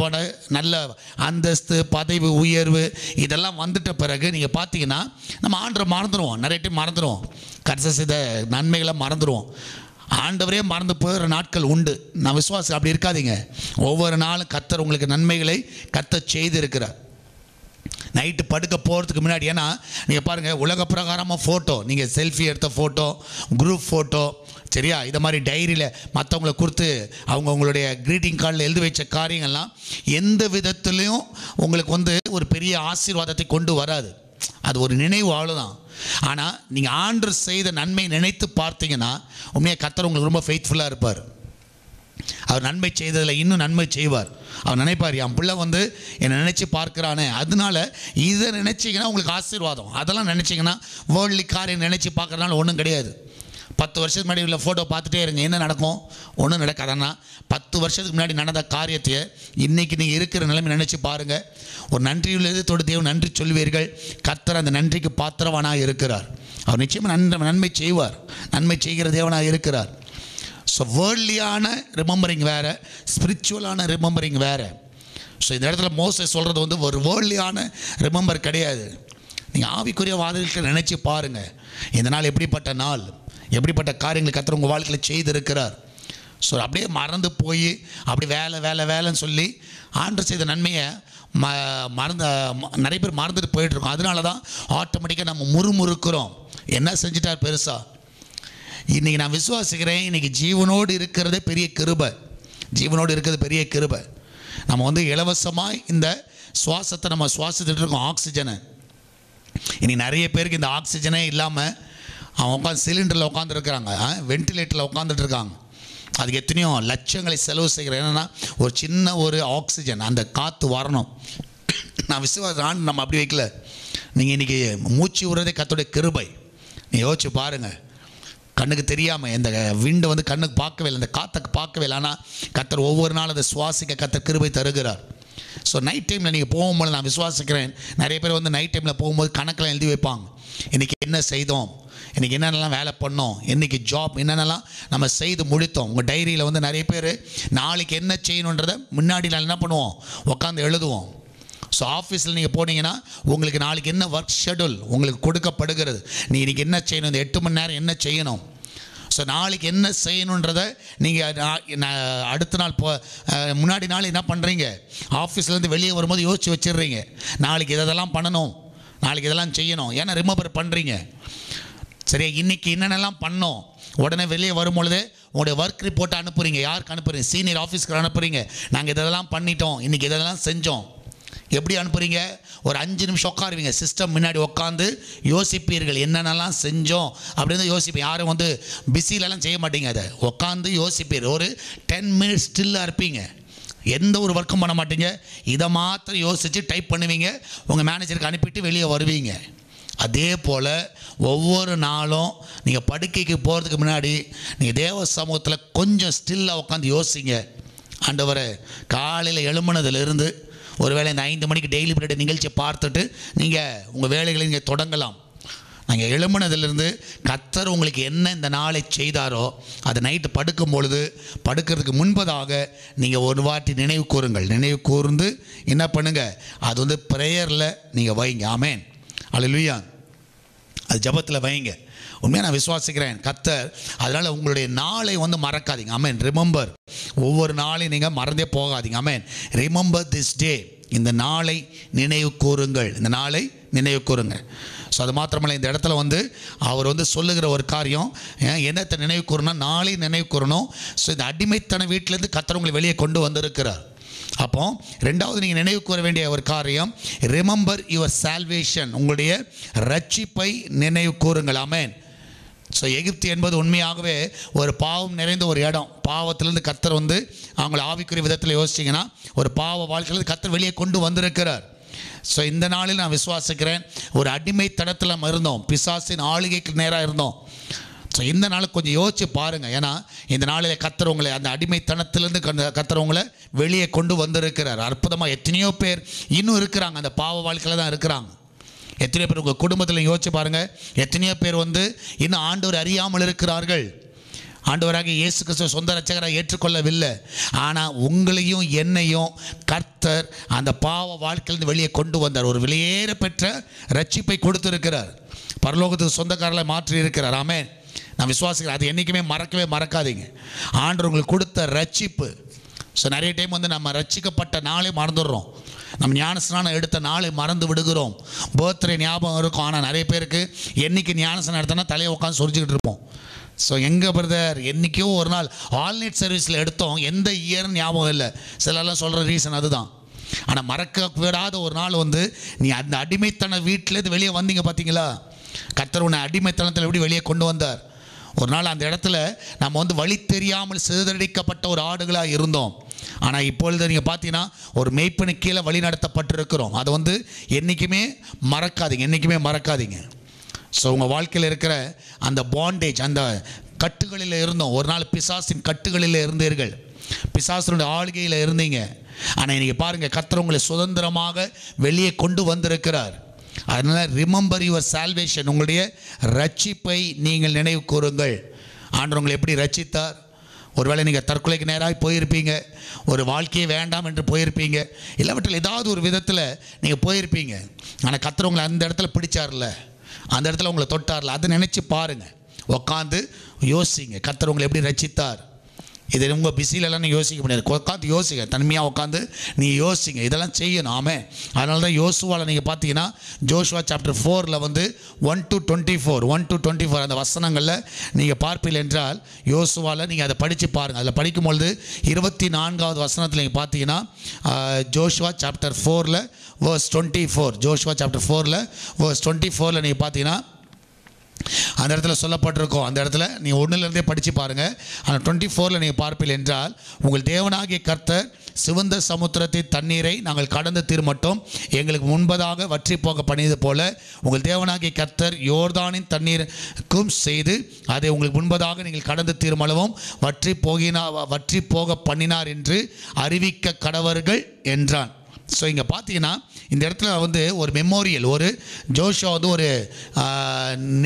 நல்ல அந்தஸ்து, பதவி உயர்வு இதெல்லாம் வந்துட்ட பிறகு நீங்கள் பார்த்தீங்கன்னா நம்ம ஆண்டரை மறந்துடுவோம். நிறைய டைம் மறந்துடுவோம், கர்த்தர் செய்த நன்மைகளை மறந்துடுவோம். ஆண்டவரே மறந்து போகிற நாட்கள் உண்டு. நான் விசுவாசம் அப்படி இருக்காதீங்க. ஒவ்வொரு நாளும் கர்த்தர் உங்களுக்கு நன்மைகளை கர்த்தர் செய்திருக்கிறார். நைட்டு படுக்க போகிறதுக்கு முன்னாடி, ஏன்னா நீங்கள் பாருங்கள், உலக பிரகாரமாக ஃபோட்டோ, நீங்கள் செல்ஃபி எடுத்த ஃபோட்டோ, குரூப் ஃபோட்டோ, சரியா, இதை மாதிரி டைரியில் மற்றவங்களை கொடுத்து அவங்க உங்களுடைய க்ரீட்டிங் கார்டில் எழுதி வச்ச காரியங்கள்லாம் எந்த விதத்துலேயும் உங்களுக்கு வந்து ஒரு பெரிய ஆசீர்வாதத்தை கொண்டு வராது. அது ஒரு நினைவு அவ்வளோதான். ஆனால் நீங்கள் ஆண்டவர் செய்த நன்மை நினைத்து பார்த்தீங்கன்னா உண்மையாக கர்த்தர் உங்களுக்கு ரொம்ப ஃபெய்த்ஃபுல்லாக இருப்பார். அவர் நன்மை செய்ததில் இன்னும் நன்மை செய்வார். அவர் நினைப்பார், என் பிள்ளை வந்து என்னை நினச்சி பார்க்குறானே, அதனால இதை நினச்சிங்கன்னா உங்களுக்கு ஆசீர்வாதம். அதெல்லாம் நினச்சிங்கன்னா வேர்ல்ட்லி காரியம் நினச்சி பார்க்குறதுனால ஒன்றும் கிடையாது. 10 வருஷத்துக்கு முன்னாடி உள்ள ஃபோட்டோ பார்த்துட்டே இருங்க, என்ன நடக்கும், ஒன்றும் நடக்காதுன்னா 10 வருஷத்துக்கு முன்னாடி நடந்த காரியத்தை இன்றைக்கி நீங்கள் இருக்கிற நிலைமை நினச்சி பாருங்கள். ஒரு நன்றியுள்ளதோடு தேவன் நன்றி சொல்வீர்கள். கர்த்தர் அந்த நன்றிக்கு பாத்திரவானாக இருக்கிறார். அவர் நிச்சயமாக நன்மை செய்வார், நன்மை செய்கிற தேவனாக இருக்கிறார். ஸோ வேர்ல்ட்லியான ரிமெம்பரிங் வேறு, ஸ்பிரிச்சுவலான ரிமெம்பரிங் வேறு. ஸோ இந்த இடத்துல மோசஸ் சொல்கிறது வந்து ஒரு வேர்ல்ட்லியான ரிமெம்பர் கிடையாது. நீங்கள் ஆவிக்குரிய வாதங்களுக்கு நினச்சி பாருங்கள், இந்த நாள் எப்படிப்பட்ட நாள், எப்படிப்பட்ட காரியங்களை கர்த்தர் உங்கள் வாழ்க்கையில் செய்திருக்கிறார். ஸோ அப்படியே மறந்து போய் அப்படி வேலைன்னு சொல்லி ஆண்டவர் செய்த நன்மையை நிறைய பேர் மறந்துட்டு போயிட்டுருக்கோம். அதனால தான் ஆட்டோமேட்டிக்காக நம்ம முறுமுறுக்கிறோம். என்ன செஞ்சிட்டார் பெருசாக. இன்றைக்கி நான் விசுவாசிக்கிறேன், இன்றைக்கி ஜீவனோடு இருக்கிறதே பெரிய கிருபை, ஜீவனோடு இருக்கிறது பெரிய கிருபை. நம்ம வந்து இலவசமாக இந்த சுவாசத்தை நம்ம சுவாசித்துட்டு இருக்கோம், ஆக்சிஜனை. இனி நிறைய பேருக்கு இந்த ஆக்சிஜனே இல்லாமல் அவன் உட்காந்து சிலிண்டரில் உட்காந்துருக்குறாங்க, வென்டிலேட்டரில் உட்காந்துட்டு இருக்காங்க. அதுக்கு எத்தனையோ லட்சங்களை செலவு செய்கிறேன். என்னென்னா ஒரு சின்ன ஒரு ஆக்சிஜன், அந்த காற்று வரணும். நான் விசுவாசம் நம்ம அப்படி வைக்கல. நீங்கள் இன்றைக்கி மூச்சு விடுறதே கர்த்தருடைய கிருபை. நீ யோசிச்சு பாருங்கள், கண்ணுக்கு தெரியாமல் இந்த விண்டை வந்து கண்ணுக்கு பார்க்கவே இல்லை, இந்த காற்றை பார்க்கவே இல்லை. ஆனால் கர்த்தர் ஒவ்வொரு நாளும் அதை சுவாசிக்க கர்த்தர் கிருபை தருகிறார். ஸோ நைட் டைமில் நீங்கள் போகும்போது நான் விசுவாசிக்கிறேன், நிறைய பேர் வந்து நைட் டைமில் போகும்போது கணக்கெல்லாம் எழுதி வைப்பாங்க. இன்றைக்கி என்ன செய்தோம், இன்றைக்கி என்னென்னலாம் வேலை பண்ணோம், இன்றைக்கி ஜாப் என்னென்னலாம் நம்ம செய்து முடித்தோம். உங்கள் டைரியில் வந்து நிறைய பேர் நாளைக்கு என்ன செய்யணுன்றதை முன்னாடி நாள் என்ன பண்ணுவோம், உட்காந்து எழுதுவோம். ஸோ ஆஃபீஸில் நீங்கள் போனீங்கன்னா உங்களுக்கு நாளைக்கு என்ன ஒர்க் ஷெடியூல் உங்களுக்கு கொடுக்கப்படுகிறது, நீ இன்றைக்கி என்ன செய்யணும், இந்த 8 மணி நேரம் என்ன செய்யணும். ஸோ நாளைக்கு என்ன செய்யணுன்றதை நீங்கள் அடுத்த நாள் முன்னாடி நாள் என்ன பண்ணுறீங்க, ஆஃபீஸ்லேருந்து வெளியே வரும்போது யோசித்து வச்சிடுறீங்க, நாளைக்கு இதெல்லாம் பண்ணணும், நாளைக்கு இதெல்லாம் செய்யணும், ஏன்னா ரிமெம்பர் பண்ணுறீங்க. சரியா? இன்றைக்கி என்னென்னலாம் பண்ணோம், உடனே வெளியே வரும்பொழுது உங்களுடைய ஒர்க் ரிப்போர்ட்டை அனுப்புகிறீங்க. யாருக்கு அனுப்புகிறீங்க? சீனியர் ஆஃபீஸ்க்கு அனுப்புகிறீங்க. நாங்கள் இதெல்லாம் பண்ணிட்டோம், இன்றைக்கி இதெல்லாம் செஞ்சோம். எப்படி அனுப்புகிறீங்க? ஒரு 5 நிமிஷம் உட்காருவீங்க, சிஸ்டம் முன்னாடி உட்காந்து யோசிப்பீர்கள், என்னென்னலாம் செஞ்சோம் அப்படின்னு யோசிப்பீங்க. யாரும் வந்து பிஸிலெலாம் செய்ய மாட்டீங்க, அதை உட்காந்து யோசிப்பீர். ஒரு 10 மினிட்ஸ் ஸ்டில்லாக இருப்பீங்க, எந்த ஒரு ஒர்க்கும் பண்ண மாட்டீங்க. இதை மாத்திரம் யோசித்து டைப் பண்ணுவீங்க, உங்கள் மேனேஜருக்கு அனுப்பிட்டு வெளியே வருவீங்க. அதே போல் ஒவ்வொரு நாளும் நீங்கள் படுக்கைக்கு போகிறதுக்கு முன்னாடி நீங்கள் தேவ சமூகத்தில் கொஞ்சம் ஸ்டில்லாக உட்காந்து யோசிங்க. ஆண்டவரே, காலையில் எழும்பினதுலேருந்து ஒருவேளை இந்த 5 மணிக்கு டெய்லி பிரேட் நிகழ்ச்சியை பார்த்துட்டு நீங்கள் உங்கள் வேலைகளை நீங்கள் தொடங்கலாம். நாங்கள் எழும்பினதுலேருந்து கர்த்தர் உங்களுக்கு என்ன இந்த நாளை செய்தாரோ அது நைட்டு படுக்கும் பொழுது படுக்கிறதுக்கு முன்பதாக நீங்கள் ஒரு வாட்டி நினைவு கூறுங்கள். நினைவு கூர்ந்து என்ன பண்ணுங்கள், அது வந்து ப்ரேயரில் நீங்கள் வைங்க. ஆமேன், அல்லேலூயா. அது ஜபத்தில் வைங்க. உண்மையாக நான் விசுவாசிக்கிறேன் கர்த்தர். அதனால் உங்களுடைய நாளை வந்து மறக்காதீங்க. ஆமேன். ரிமெம்பர், ஒவ்வொரு நாளையும் நீங்கள் மறந்தே போகாதீங்க. ஆமேன். ரிமெம்பர் திஸ் டே, இந்த நாளை நினைவு கூறுங்கள், இந்த நாளை நினைவு கூறுங்க. ஸோ அது மாத்திரமல்ல, இந்த இடத்துல வந்து அவர் வந்து சொல்லுகிற ஒரு காரியம், என்னத்தை நினைவு கூறணும், நாளை நினைவு கூறணும். ஸோ இந்த அடிமைத்தன வீட்டிலேருந்து கர்த்தர் உங்களை வெளியே கொண்டு வந்திருக்கிறார். அப்போ ரெண்டாவது நீங்கள் நினைவு கூற வேண்டிய ஒரு காரியம், ரிமெம்பர் யுவர் சால்வேஷன், உங்களுடைய ரட்சிப்பை நினைவு கூறுங்கள். ஆமேன். ஸோ எகிப்து என்பது உண்மையாகவே ஒரு பாவம் நிறைந்த ஒரு இடம். பாவத்திலேருந்து கர்த்தர் வந்து அவங்களை ஆவிக்குரிய விதத்தில் யோசிச்சிங்கன்னா ஒரு பாவ வாழ்க்கையிலேருந்து கர்த்தர் வெளியே கொண்டு வந்திருக்கிறார். ஸோ இந்த நாளில் நான் விசுவாசிக்கிறேன், ஒரு அடிமைத்தனத்தில் நம்ம இருந்தோம், பிசாசின் ஆளுகைக்கு நேராக இருந்தோம். ஸோ இந்த நாளுக்கு கொஞ்சம் யோசிச்சு பாருங்கள். ஏன்னா இந்த நாளில் கர்த்தர் உங்களை அந்த அடிமைத்தனத்திலேருந்து கர்த்தர் உங்களை வெளியே கொண்டு வந்திருக்கிறார். அற்புதமாக எத்தனையோ பேர் இன்னும் இருக்கிறாங்க, அந்த பாவ வாழ்க்கையில் தான் இருக்கிறாங்க. எத்தனையோ பேர் உங்கள் குடும்பத்தில் யோசிச்சு பாருங்கள், எத்தனையோ பேர் வந்து இன்னும் ஆண்டவர் அறியாமல் இருக்கிறார்கள். ஆண்டவராக இயேசு கிறிஸ்துவ சொந்த ரட்சகராக ஏற்றுக்கொள்ளவில்லை. ஆனால் உங்களையும் என்னையும் கர்த்தர் அந்த பாவ வாழ்க்கையிலிருந்து வெளியே கொண்டு வந்தார். ஒரு வெளியேற பெற்ற ரட்சிப்பை கொடுத்திருக்கிறார், பரலோகத்துக்கு சொந்தக்காரர்களை மாற்றி இருக்கிறார். ஆமென். நான் விசுவாசிக்கிறேன், அது என்றைக்குமே மறக்காதீங்க. ஆண்டவர் உங்களுக்கு கொடுத்த ரட்சிப்பு. ஸோ நிறைய டைம் வந்து நம்ம ரட்சிக்கப்பட்ட நாளை மறந்துடுறோம், நம்ம ஞானஸ்நானம் எடுத்த நாளை மறந்து விடுகிறோம். பர்த்டே ஞாபகம் இருக்கும், ஆனால் நிறைய பேருக்கு என்றைக்கு ஞானஸ்நானம் எடுத்தோன்னா தலையை உட்காந்து சொரிஞ்சிக்கிட்டு இருப்போம். ஸோ எங்கள் பிரதர் என்றைக்கோ ஒரு நாள் ஆல்நைட் சர்வீஸில் எடுத்தோம், எந்த இயர்னு ஞாபகம் இல்லை. சிலர்லாம் சொல்கிற ரீசன் அதுதான். ஆனால் மறக்க விடாத ஒரு நாள் வந்து நீ அந்த அடிமைத்தன வீட்டிலேருந்து வெளியே வந்தீங்க பார்த்தீங்களா, கர்த்தர் உன்னை அடிமைத்தனத்தில் எப்படி வெளியே கொண்டு வந்தார். ஒரு நாள் அந்த இடத்துல நம்ம வந்து வழி தெரியாமல் சிதறடிக்கப்பட்ட ஒரு ஆடுகளாக இருந்தோம். ஆனால் இப்பொழுது நீங்கள் பார்த்தீங்கன்னா ஒரு மேய்ப்பனு கீழே வழி நடத்தப்பட்டிருக்கிறோம். அதை வந்து என்றைக்குமே மறக்காதீங்க. ஸோ உங்கள் வாழ்க்கையில் இருக்கிற அந்த பாண்டேஜ், அந்த கட்டுகளில் இருந்தோம். ஒரு நாள் பிசாசின் கட்டுகளில் இருந்தீர்கள், பிசாசினுடைய ஆளுகையில் இருந்தீங்க. ஆனால் இன்றைக்கி பாருங்கள், கர்த்தர் உங்களை சுதந்திரமாக வெளியே கொண்டு வந்திருக்கிறார். அதனால் ரிமெம்பர் யுவர் சால்வேஷன், உங்களுடைய ரட்சிப்பை நீங்கள் நினைவு கூறுங்கள். ஆண்டவர் உங்களை எப்படி ரட்சித்தார். ஒருவேளை நீங்கள் தற்கொலைக்கு நேராக போயிருப்பீங்க, ஒரு வாழ்க்கையே வேண்டாம் என்று போயிருப்பீங்க, இல்லாவற்றில் ஏதாவது ஒரு விதத்தில் நீங்கள் போயிருப்பீங்க. ஆனால் கர்த்தர் உங்களை அந்த இடத்துல பிடிச்சார்ல, அந்த இடத்துல உங்களை தொட்டார்ல, அதை நினச்சி பாருங்கள், உட்காந்து யோசிங்க கர்த்தர் உங்களை எப்படி ரட்சித்தார். இது உங்கள் பிஸிலெல்லாம் நீங்கள் யோசிக்க முடியாது, உட்காந்து யோசிங்க, தனிமையாக உட்காந்து நீங்கள் யோசிங்க, இதெல்லாம் செய்யணும். ஆமென். அதனால தான் யோசுவாவில் நீங்கள் பார்த்தீங்கன்னா ஜோஷுவா சாப்டர் 4 வந்து 1 to 24 அந்த வசனங்களில் நீங்கள் பார்ப்பீர்கள் என்றால், யோசுவாவில் நீங்கள் அதை படித்து பாருங்கள். அதில் படிக்கும்பொழுது 24வது வசனத்தில் நீங்கள் பார்த்தீங்கன்னா Joshua chapter 4 verse 24, Joshua chapter 4 verse 24 நீங்கள் பார்த்தீங்கன்னா அந்த இடத்துல சொல்லப்பட்டிருக்கோம். அந்த இடத்துல நீங்கள் 1லேருந்தே படித்து பாருங்கள். ஆனால் 24 நீங்கள் பார்ப்பீர்கள் என்றால், உங்கள் தேவனாகிய கர்த்தர் சிவந்த சமுத்திரத்தின் தண்ணீரை நாங்கள் கடந்து தீர்மட்டும் எங்களுக்கு முன்பதாக வற்றி போக பண்ணியது போல உங்கள் தேவனாகிய கர்த்தர் யோர்தானின் தண்ணீருக்கும் செய்து அதை உங்களுக்கு முன்பதாக நீங்கள் கடந்து தீர்மளவும் வற்றி போக பண்ணினார் என்று அறிவிக்க கடவர்கள் என்றான். ஸோ இங்கே பார்த்தீங்கன்னா இந்த இடத்துல வந்து ஒரு மெமோரியல், ஒரு ஜோஷுவா வந்து ஒரு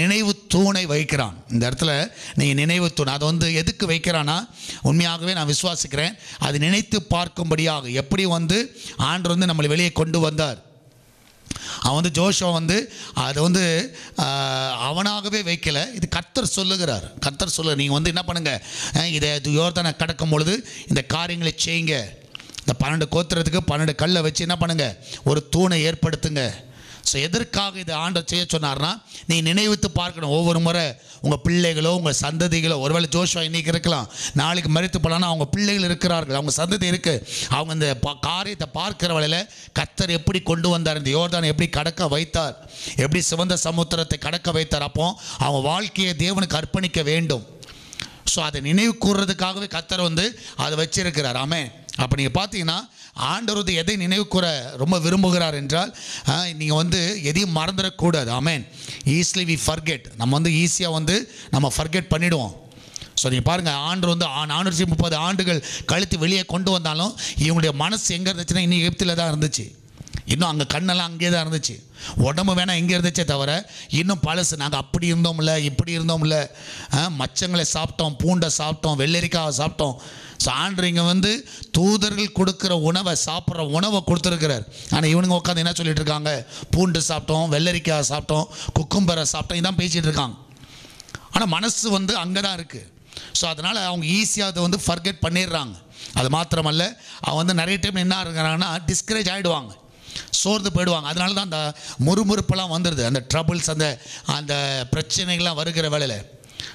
நினைவு தூணை வைக்கிறான். இந்த இடத்துல நீங்கள் நினைவு தூண் அதை வந்து எதுக்கு வைக்கிறான்னா, உண்மையாகவே நான் விசுவாசிக்கிறேன், அது நினைத்து பார்க்கும்படியாக எப்படி வந்து ஆண்டவர் வந்து நம்மளை வெளியே கொண்டு வந்தார். அவன் வந்து ஜோஷுவா வந்து அதை வந்து அவனாகவே வைக்கலை, இது கர்த்தர் சொல்லுகிறார். நீங்கள் வந்து என்ன பண்ணுங்கள், இதை யோர்தானை கடக்கும் பொழுது இந்த காரியங்களை செய்யுங்க. இந்த 12 கோத்திரத்துக்கு 12 கல்லை வச்சு என்ன பண்ணுங்கள், ஒரு தூணை ஏற்படுத்துங்க. ஸோ எதற்காக இதை ஆண்டவர் செய்ய சொன்னார்னா, நீ நினைவித்து பார்க்கணும். ஒவ்வொரு முறை உங்கள் பிள்ளைகளோ உங்கள் சந்ததிகளோ, ஒருவேளை ஜோஷுவா இன்றைக்கி இருக்கலாம், நாளைக்கு மரித்து போகலான்னா அவங்க பிள்ளைகள் இருக்கிறார்கள், அவங்க சந்ததி இருக்குது. அவங்க இந்த காரியத்தை பார்க்கிற வேளையில் கர்த்தர் எப்படி கொண்டு வந்தார், இந்த யோர்தானை எப்படி கடக்க வைத்தார், எப்படி சிவந்த சமுத்திரத்தை கடக்க வைத்தார், அப்போ அவங்க வாழ்க்கையை தேவனுக்கு அர்ப்பணிக்க வேண்டும். ஸோ அதை நினைவு கூறுறதுக்காகவே கர்த்தர் அதை வச்சிருக்கிறார். ஆமென். அப்போ நீங்கள் பார்த்தீங்கன்னா ஆண்டவர் எதை நினைவு கூற ரொம்ப விரும்புகிறார் என்றால், நீங்கள் எதையும் மறந்துடக்கூடாது. ஆமென். Easily we forget. நம்ம ஈஸியாக நம்ம ஃபர்கெட் பண்ணிவிடுவோம். ஸோ நீங்கள் பாருங்கள், ஆண்டவர் 430 ஆண்டுகள் கழித்து வெளியே கொண்டு வந்தாலும் இவங்களுடைய மனசு எங்கே இருந்துச்சுன்னா இன்னும் எகிப்தில் தான் இருந்துச்சு. இன்னும் அங்கே கண்ணெல்லாம் அங்கேயே தான் இருந்துச்சு. உடம்பு வேணால் எங்கே இருந்துச்சே தவிர இன்னும் பழசு. நாங்கள் அப்படி இருந்தோம்ல, இப்படி இருந்தோம்ல, மச்சங்களை சாப்பிட்டோம், பூண்டை சாப்பிட்டோம், வெள்ளரிக்காவை சாப்பிட்டோம். ஸோ ஆண்டவர் இங்கே தூதர்கள் கொடுக்குற உணவை, சாப்பிட்ற உணவை கொடுத்துருக்கிறார். ஆனால் இவனுங்க உட்காந்து என்ன சொல்லிட்டு இருக்காங்க, பூண்டு சாப்பிட்டோம், வெள்ளரிக்காவை சாப்பிட்டோம், குக்கும்பரை சாப்பிட்டோம், இதான் பேசிகிட்டு இருக்காங்க. ஆனால் மனசு அங்கே தான் இருக்குது. ஸோ அதனால் அவங்க ஈஸியாக அதை ஃபர்கெட் பண்ணிடுறாங்க. அது மாத்திரமல்ல, அவங்க நிறைய டைம் என்ன இருக்கிறாங்கன்னா டிஸ்கரேஜ் ஆகிடுவாங்க, சோர்ந்து போயிடுவாங்க. அதனால தான் அந்த முறுமுறுப்பெல்லாம் வந்துடுது, அந்த ட்ரபிள்ஸ், அந்த பிரச்சனைகள்லாம் வருகிற வேளையில்.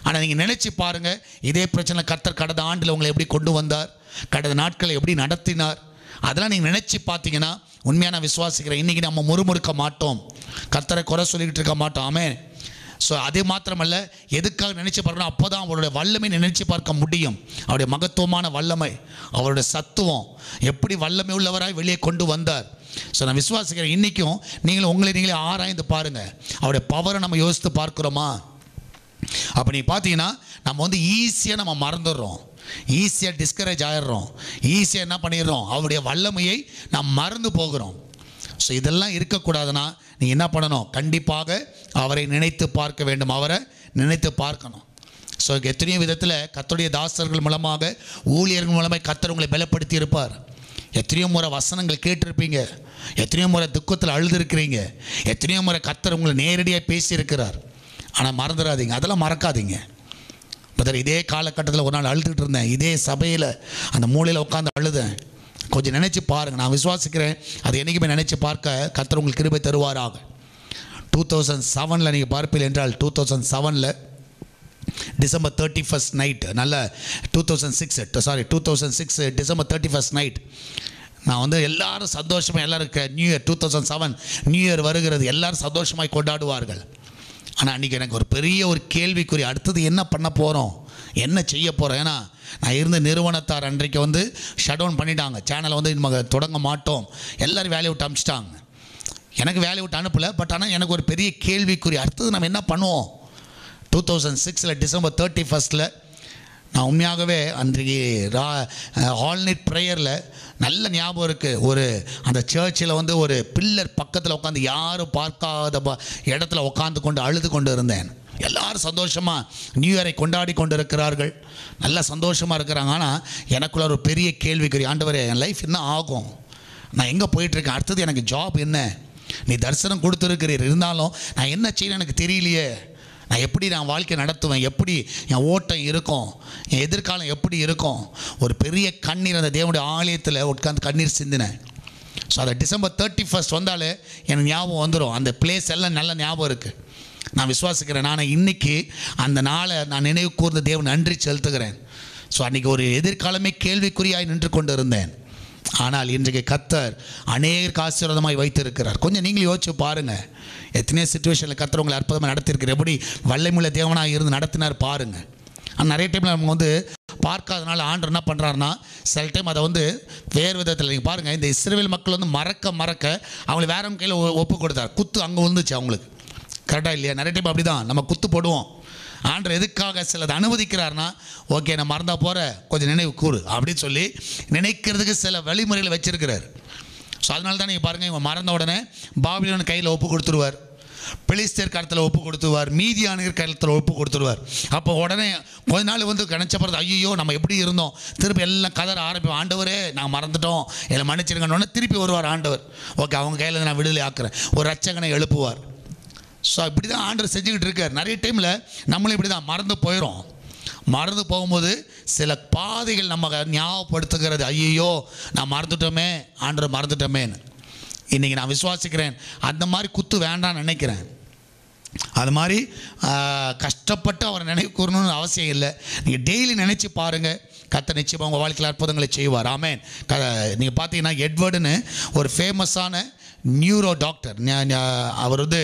ஆனால் நீங்கள் நினச்சி பாருங்கள், இதே பிரச்சனை கர்த்தர் கடந்த ஆண்டில் உங்களை எப்படி கொண்டு வந்தார், கடந்த நாட்களை எப்படி நடத்தினார், அதெல்லாம் நீங்கள் நினச்சி பார்த்தீங்கன்னா உண்மையாக நான் விசுவாசிக்கிறேன், இன்றைக்கி நம்ம முறுமுறுக்க மாட்டோம், கர்த்தரை குறை சொல்லிக்கிட்டு இருக்க மாட்டோம். ஆமென். ஸோ அதே மாத்திரமல்ல, எதுக்காக நினச்சி பார்க்கணும், அப்போ தான் அவருடைய வல்லமை நினச்சி பார்க்க முடியும். அவருடைய மகத்துவமான வல்லமை, அவருடைய சத்துவம், எப்படி வல்லமை உள்ளவராய் வெளியே கொண்டு வந்தார். ஸோ நான் விசுவாசிக்கிறேன், இன்றைக்கும் நீங்களும் உங்களை நீங்களே ஆராய்ந்து பாருங்கள், அவருடைய பவரை நம்ம யோசித்து பார்க்குறோமா. அப்போ நீங்கள் பார்த்தீங்கன்னா நம்ம ஈஸியாக நம்ம மறந்துடுறோம், ஈஸியாக டிஸ்கரேஜ் ஆகிடுறோம், ஈஸியாக என்ன பண்ணிடுறோம், அவருடைய வல்லமையை நாம் மறந்து போகிறோம். ஸோ இதெல்லாம் இருக்கக்கூடாதுன்னா நீங்கள் என்ன பண்ணணும், கண்டிப்பாக அவரை நினைத்து பார்க்க வேண்டும், அவரை நினைத்து பார்க்கணும். ஸோ எத்தனையோ விதத்தில் கர்த்தருடைய தாசர்கள் மூலமாக, ஊழியர்கள் மூலமாக கர்த்தர் உங்களை பலப்படுத்தி இருப்பார். எத்தனையோ முறை வசனங்கள் கேட்டிருப்பீங்க, எத்தனையோ முறை துக்கத்தில் அழுதுருக்கிறீங்க, எத்தனையோ முறை கர்த்தர் உங்களை நேரடியாக பேசியிருக்கிறார். ஆனால் மறந்துடாதீங்க, அதெல்லாம் மறக்காதீங்க. பதர் இதே காலகட்டத்தில் ஒரு நாள் அழுதுகிட்டு இருந்தேன், இதே சபையில் அந்த மூலையில் உட்காந்து அழுதேன். கொஞ்சம் நினச்சி பாருங்கள், நான் விசுவாசிக்கிறேன் அது என்றைக்குமே நினச்சி பார்க்க கர்த்தர் உங்களுக்கு கிருபை தருவாராக. 2007 நீங்கள் பார்ப்பீர்கள் என்றால், 2007 டிசம்பர் 31 நைட், நல்ல 2006 டிசம்பர் 31 நைட், நான் எல்லாரும் சந்தோஷமாக, எல்லோரும் நியூ இயர் 2007 நியூ இயர் வருகிறது, எல்லோரும் சந்தோஷமாக கொண்டாடுவார்கள். ஆனால் அன்றைக்கி எனக்கு ஒரு பெரிய ஒரு கேள்விக்குறி, அடுத்தது என்ன பண்ண போகிறோம், என்ன செய்ய போகிறோம். ஏன்னா நான் இருந்த நிறுவனத்தார் அன்றைக்கு ஷட் டவுன் பண்ணிட்டாங்க, சேனலை நம்ம தொடங்க மாட்டோம், எல்லோரும் வேலையை விட்டு அனுப்பிச்சிட்டாங்க. எனக்கு வேலையை விட்டு அனுப்பலை, பட் ஆனால் எனக்கு ஒரு பெரிய கேள்விக்குறி, அடுத்தது நம்ம என்ன பண்ணுவோம். 2006 டிசம்பர் 31 நான் உண்மையாகவே அன்றைக்கு ஆல் நைட் ப்ரேயரில் நல்ல ஞாபகம் இருக்குது. ஒரு அந்த சர்ச்சில் ஒரு பில்லர் பக்கத்தில் உட்காந்து, யாரும் பார்க்காத இடத்துல உட்காந்து கொண்டு அழுது கொண்டு இருந்தேன். எல்லோரும் சந்தோஷமாக நியூ இயரை கொண்டாடி கொண்டு இருக்கிறார்கள், நல்லா சந்தோஷமாக இருக்கிறாங்க. ஆனால் எனக்குள்ள ஒரு பெரிய கேள்விக்குறி, ஆண்டவரே என் லைஃப் என்ன ஆகும், நான் எங்கே போயிட்டுருக்கேன், அடுத்தது எனக்கு ஜாப் என்ன, நீ தரிசனம் கொடுத்துருக்கிறீர், இருந்தாலும் நான் என்ன செய்யணும் எனக்கு தெரியலையே, நான் எப்படி நான் வாழ்க்கை நடத்துவேன், எப்படி என் ஓட்டம் இருக்கும், என் எதிர்காலம் எப்படி இருக்கும். ஒரு பெரிய கண்ணீர் அந்த தேவனுடைய ஆலயத்தில் உட்காந்து கண்ணீர் சிந்தினேன். ஸோ அதை டிசம்பர் 31 வந்தாலே எனக்கு ஞாபகம் வந்துடும், அந்த பிளேஸ் எல்லாம் நல்ல ஞாபகம் இருக்குது. நான் விசுவாசிக்கிறேன், நான் இன்றைக்கி அந்த நாளை நான் நினைவு கூர்ந்த தேவன் நன்றி செலுத்துகிறேன். ஸோ அன்றைக்கி ஒரு எதிர்காலமே கேள்விக்குறியாய் நின்று கொண்டு இருந்தேன். ஆனால் இன்றைக்கு கர்த்தர் அநேகருக்கு ஆசீர்வாதமாய் வைத்திருக்கிறார். கொஞ்சம் நீங்கள் யோசிச்சு பாருங்கள், எத்தனையோ சிச்சுவேஷனில் கர்த்தர் உங்களை அற்புதமாக நடத்தியிருக்கிறார், எப்படி வல்லமையுள்ள தேவனாக இருந்து நடத்தினார் பாருங்கள். ஆனால் நிறைய டைமில் நம்ம பார்க்காதனால ஆண்டவர் என்ன பண்ணுறாருன்னா, சில டைம் அதை வேறு விதத்தில் நீங்கள் பாருங்கள், இந்த இஸ்ரவேல் மக்கள் மறக்க அவங்களை வேற கையில் ஒப்பு கொடுத்தார். குத்து அங்கே வந்துச்சு அவங்களுக்கு, கரெக்டாக இல்லையா? நிறைய டைம் அப்படி தான் நம்ம குத்து போடுவோம். ஆண்டவர் எதுக்காக சிலது அனுமதிக்கிறார்னா, ஓகே நான் மறந்தா போகிற கொஞ்சம் நினைவு கூறு அப்படின்னு சொல்லி நினைக்கிறதுக்கு சில வழிமுறைகளை வச்சிருக்கிறார். ஸோ அதனால தான் நீங்கள் பாருங்கள், இவங்க மறந்த உடனே பாபிலோன் கையில் ஒப்பு கொடுத்துருவார், பெலிஸ்தர் காலத்தில் ஒப்பு கொடுத்துருவார், மீதியானியர் காலத்தில் ஒப்பு கொடுத்துருவார். அப்போ உடனே கொஞ்ச நாள் கணிச்ச பிறகு ஐயோ நம்ம எப்படி இருந்தோம், திருப்பி எல்லாம் கதற ஆரம்பிப்போம், ஆண்டவரே நான் மறந்துட்டோம் எல்லாம் மன்னிச்சிருங்கன்னு. திருப்பி வருவார் ஆண்டவர், ஓகே அவங்க கையில் நான் விடுதலை ஆக்குறேன், ஒரு ரட்சகனை எழுப்புவார். ஸோ இப்படி தான் ஆண்டவர் செஞ்சுக்கிட்டு இருக்கார். நிறைய டைமில் நம்மளும் இப்படி தான் மறந்து போயிடும். மறந்து போகும்போது சில பாதைகள் நம்ம ஞாபகப்படுத்துகிறது, ஐயோ நான் மறந்துட்டோமே, ஆண்டவர் மறந்துட்டோமேன்னு. இன்றைக்கி நான் விசுவாசிக்கிறேன், அந்த மாதிரி குத்து வேண்டாம்னு நினைக்கிறேன். அது மாதிரி கஷ்டப்பட்டு அவரை நினைவு கூறணும்னு அவசியம் இல்லை. நீங்கள் டெய்லி நினச்சி பாருங்கள், கர்த்தர் நிச்சயமாக உங்கள் வாழ்க்கையில் அற்புதங்களை செய்வார். ஆமென். நீங்கள் பார்த்தீங்கன்னா எட்வர்டுன்னு ஒரு ஃபேமஸான நியூரோ டாக்டர், அவர் வந்து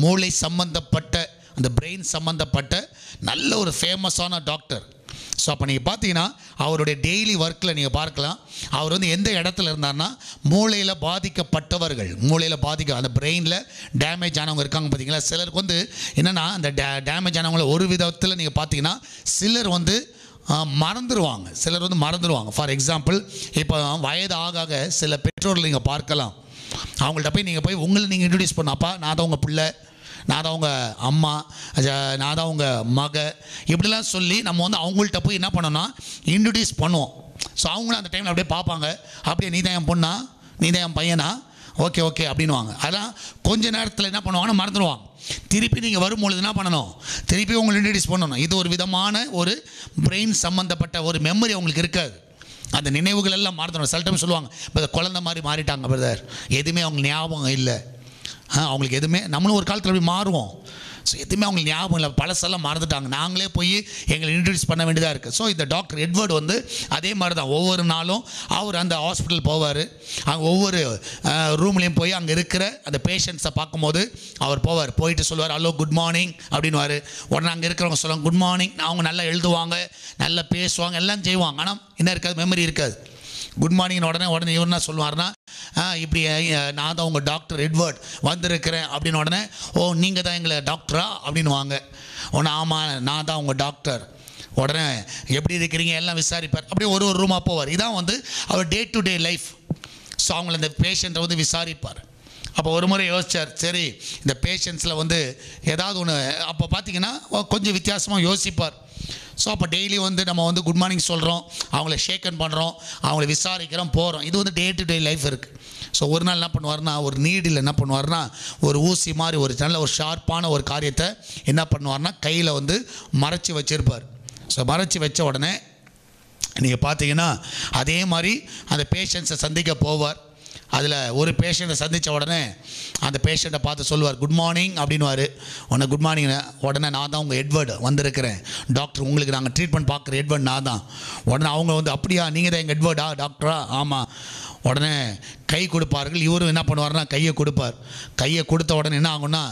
மூளை சம்பந்தப்பட்ட, அந்த பிரெயின் சம்பந்தப்பட்ட நல்ல ஒரு ஃபேமஸான டாக்டர். ஸோ அப்போ நீங்கள் பார்த்தீங்கன்னா அவருடைய டெய்லி ஒர்க்கில் நீங்கள் பார்க்கலாம், அவர் வந்து எந்த இடத்துல இருந்தார்னா மூளையில் பாதிக்கப்பட்டவர்கள், மூளையில் அந்த பிரெயினில் டேமேஜ் ஆனவங்க இருக்காங்க பார்த்தீங்களா. சிலருக்கு வந்து என்னென்னா அந்த டேமேஜ் ஆனவங்கள ஒரு விதத்தில் நீங்கள் பார்த்தீங்கன்னா சிலர் வந்து மறந்துடுவாங்க, சிலர் வந்து மறந்துடுவாங்க. ஃபார் எக்ஸாம்பிள், இப்போ வயது ஆக சில பெற்றோர்கள் நீங்கள் பார்க்கலாம், அவங்கள்ட்ட போய் நீங்கள் உங்களை நீங்கள் இன்ட்ரடியூஸ் பண்ணப்பா, நான் தான் உங்கள் பிள்ளை, நான் தான் உங்கள் அம்மா, நான் தான் உங்கள் மக, இப்படிலாம் சொல்லி நம்ம வந்து அவங்கள்ட்ட போய் என்ன பண்ணோன்னா இன்ட்ரடியூஸ் பண்ணுவோம். ஸோ அவங்களும் அந்த டைமில் அப்படியே பார்ப்பாங்க, அப்படியே நீ தான் என் பொண்ணா, நீ தான் என் பையனா, ஓகே ஓகே அப்படின்வாங்க. அதெல்லாம் கொஞ்ச நேரத்தில் என்ன பண்ணுவாங்கன்னா மறந்துடுவாங்க. திருப்பி நீங்கள் வரும்பொழுது என்ன பண்ணணும், திருப்பி உங்களை இன்ட்ரடியூஸ் பண்ணணும். இது ஒரு விதமான ஒரு பிரெயின் சம்மந்தப்பட்ட ஒரு மெமரி அவங்களுக்கு இருக்காது, அந்த நினைவுகள் எல்லாம் மறந்துடும். சில டைம் சொல்லுவாங்க, இப்போ குழந்தை மாதிரி மாறிட்டாங்க பிரதர், எதுவுமே அவங்க ஞாபகம் இல்லை, அவங்களுக்கு எதுவுமே, நம்மளும் ஒரு காலத்தில் அப்படி மாறுவோம். ஸோ எதுவுமே அவங்களுக்கு ஞாபகம் இல்லை, பழசெல்லாம் மறந்துட்டாங்க, நாங்களே போய் எங்களை இன்ட்ரடியூஸ் பண்ண வேண்டியதாக இருக்குது. ஸோ இந்த டாக்டர் எட்வர்டு வந்து அதே மாதிரி தான், ஒவ்வொரு நாளும் அவர் அந்த ஹாஸ்பிட்டல் போவார், அங்கே ஒவ்வொரு ரூம்லேயும் போய் அங்கே இருக்கிற அந்த பேஷண்ட்ஸை பார்க்கும்போது அவர் போவார், போயிட்டு சொல்லுவார் ஹலோ குட் மார்னிங் அப்படின்வார். உடனே அங்கே இருக்கிறவங்க சொல்லுவாங்க குட் மார்னிங், அவங்க நல்லா எழுதுவாங்க, நல்லா பேசுவாங்க, எல்லாம் செய்வாங்க. ஆனால் என்ன இருக்காது, மெமரி இருக்காது. குட் மார்னிங் உடனே இவர் என்ன சொல்லுவார்னா, இப்படி நான் தான் உங்கள் டாக்டர் எட்வர்ட் வந்திருக்கிறேன் அப்படின்னு. உடனே ஓ நீங்கள் தான் எங்களை டாக்டரா அப்படின்னு வாங்க. உடனே ஆமாம் நான் தான் உங்கள் டாக்டர். உடனே எப்படி இருக்கிறீங்க எல்லாம் விசாரிப்பார், அப்படியே ஒரு ரூமாக போவார். இதான் வந்து அவர் day to day life. So அவங்கள இந்த பேஷண்ட்டை வந்து விசாரிப்பார். அப்போ ஒரு முறை யோசித்தார், சரி இந்த பேஷண்ட்ஸில் வந்து ஏதாவது ஒன்று, அப்போ பார்த்தீங்கன்னா கொஞ்சம் வித்தியாசமாக யோசிப்பார். ஸோ அப்போ டெய்லி வந்து நம்ம வந்து குட் மார்னிங் சொல்கிறோம், அவங்கள ஷேக்கன் பண்ணுறோம், அவங்கள விசாரிக்கிறோம், போகிறோம். இது வந்து டே டு டே லைஃப் இருக்குது. ஸோ ஒரு நாள் என்ன பண்ணுவார்னா, ஒரு நீடில் என்ன பண்ணுவார்னா, ஒரு ஊசி மாதிரி ஒரு நல்ல ஒரு ஷார்ப்பான ஒரு காரியத்தை என்ன பண்ணுவார்னா கையில் வந்து மறைச்சி வச்சுருப்பார். ஸோ மறைச்சி வச்ச உடனே நீங்கள் பார்த்தீங்கன்னா அதே மாதிரி அந்த பேஷண்ட்ஸை சந்திக்க போவார். அதில் ஒரு பேஷண்ட்டை சந்தித்த உடனே அந்த பேஷண்ட்டை பார்த்து சொல்லுவார் குட் மார்னிங் அப்படின்வார். உடனே குட் மார்னிங், உடனே நான் தான் உங்கள் எட்வர்டு வந்திருக்கிறேன் டாக்டர், உங்களுக்கு நாங்கள் ட்ரீட்மெண்ட் பார்க்குற எட்வர்ட் நான் தான். உடனே அவங்க வந்து அப்படியா நீங்கள் தான் எங்கள் எட்வர்டா டாக்டரா, ஆமாம். உடனே கை கொடுப்பார்கள். இவரும் என்ன பண்ணுவார்னா கையை கொடுப்பார். கையை கொடுத்த உடனே என்ன ஆகும்னா,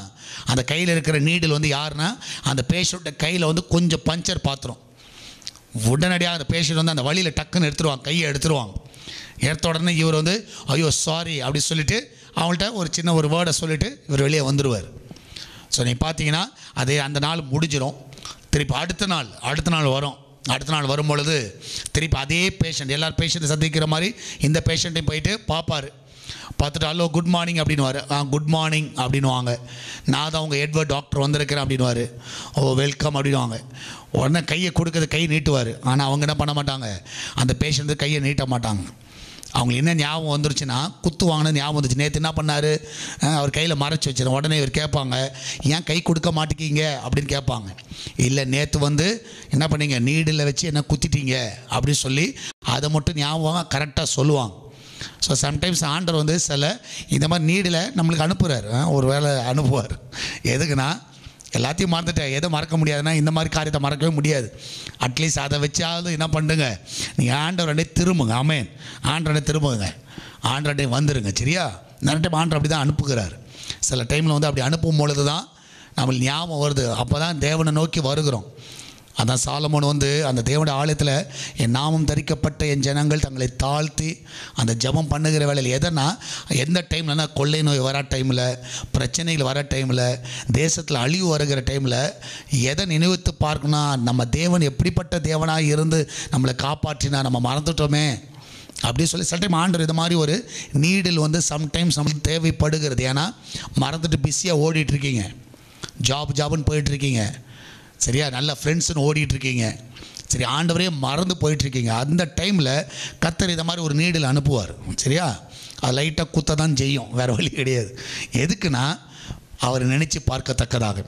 அந்த கையில் இருக்கிற நீடில் வந்து யாருன்னா அந்த பேஷண்ட்டை கையில் வந்து கொஞ்சம் பஞ்சர் பாத்திரம். உடனடியாக அந்த பேஷண்ட் வந்து அந்த வழியில் டக்குன்னு எடுத்துருவாங்க, கையை எடுத்துருவாங்க. எடுத்த உடனே இவர் வந்து ஐயோ சாரி அப்படி சொல்லிவிட்டு அவங்கள்ட்ட ஒரு சின்ன ஒரு வேர்டை சொல்லிவிட்டு இவர் வெளியே வந்துடுவார். ஸோ நீங்கள் பார்த்தீங்கன்னா அதே அந்த நாள் முடிஞ்சிடும். திருப்பி அடுத்த நாள் வரும். அடுத்த நாள் வரும்பொழுது திருப்பி அதே பேஷண்ட், எல்லா பேஷண்ட்டை சந்திக்கிற மாதிரி இந்த பேஷண்ட்டையும் போயிட்டு பார்ப்பார். பார்த்துட்டு ஹலோ குட் மார்னிங் அப்படின்வார். குட் மார்னிங் அப்படின்வாங்க. நான் தான் உங்கள் எட்வர்ட் டாக்டர் வந்திருக்கிறேன் அப்படின்வார். ஓ வெல்கம் அப்படின்வாங்க. உடனே கையை கொடுக்குறது கை நீட்டுவார். ஆனால் அவங்க என்ன பண்ண மாட்டாங்க, அந்த பேஷண்ட்டு கையை நீட்ட மாட்டாங்க. அவங்களுக்கு என்ன ஞாபகம் வந்துருச்சுன்னா, குத்து வாங்கினது ஞாபகம் வந்துச்சு, நேற்று என்ன பண்ணார், அவர் கையில் மறைச்சி வச்சிடும். உடனே இவர் கேட்பாங்க ஏன் கை கொடுக்க மாட்டேங்கிங்க அப்படின்னு கேட்பாங்க. இல்லை நேற்று வந்து என்ன பண்ணீங்க, நீடில் வச்சு என்ன குத்திட்டீங்க அப்படின்னு சொல்லி அதை மட்டும் ஞாபகம் கரெக்டாக சொல்லுவாங்க. ஸோ சம்டைம்ஸ் ஆண்டவர் வந்து சில இந்த மாதிரி நீடில் நம்மளுக்கு அனுப்புகிறார், ஒரு வேளை அனுப்புவார். எதுக்குன்னா எல்லாத்தையும் மறந்துட்டேன், எதை மறக்க முடியாதுன்னா இந்த மாதிரி காரியத்தை மறக்கவே முடியாது. அட்லீஸ்ட் அதை வச்சாவது என்ன பண்ணுங்க, நீங்கள் ஆண்டவரண்டே திரும்புங்க. ஆமேன். ஆண்டவரண்டே திரும்புங்க, ஆண்டவரண்டே வந்துடுங்க. சரியா? நிறைய டைம் ஆண்டவர் அப்படி தான் அனுப்புகிறார். சில டைமில் வந்து அப்படி அனுப்பும் பொழுது தான் நம்மளுக்கு ஞாபகம் வருது, அப்போ தான் தேவனை நோக்கி வருகிறோம். அதான் சாலமோன் வந்து அந்த தேவனுடைய ஆலயத்தில் என் நாமம் தரிக்கப்பட்ட என் ஜனங்கள் தங்களை தாழ்த்தி அந்த ஜெபம் பண்ணுகிற வேலையில் எதனா எந்த டைம்லனா கொள்ளை நோய் வர டைமில், பிரச்சனைகள் வர டைமில், தேசத்தில் அழிவு வருகிற டைமில் எதை நினைவுத்து பார்க்கணும், நம்ம தேவன் எப்படிப்பட்ட தேவனாக இருந்து நம்மளை காப்பாற்றினா நம்ம மறந்துட்டோமே அப்படி சொல்லி சில டைம் ஆண்டவர் இது மாதிரி ஒரு நீடில் வந்து சம்டைம்ஸ் நம்மளுக்கு தேவைப்படுகிறது. ஏன்னா மறந்துட்டு பிஸியாக ஓடிட்டுருக்கீங்க, ஜாப்னு போயிட்டுருக்கீங்க, சரியா, நல்ல ஃப்ரெண்ட்ஸுன்னு ஓடிட்டுருக்கீங்க, சரி ஆண்டவரே மறந்து போயிட்டுருக்கீங்க. அந்த டைமில் கர்த்தர் இதை மாதிரி ஒரு நீடில் அனுப்புவார். சரியா? அது லைட்டாக குத்த தான் செய்யும், வேறு வழி கிடையாது. எதுக்குன்னா அவர் நினச்சி பார்க்கத்தக்கதாக.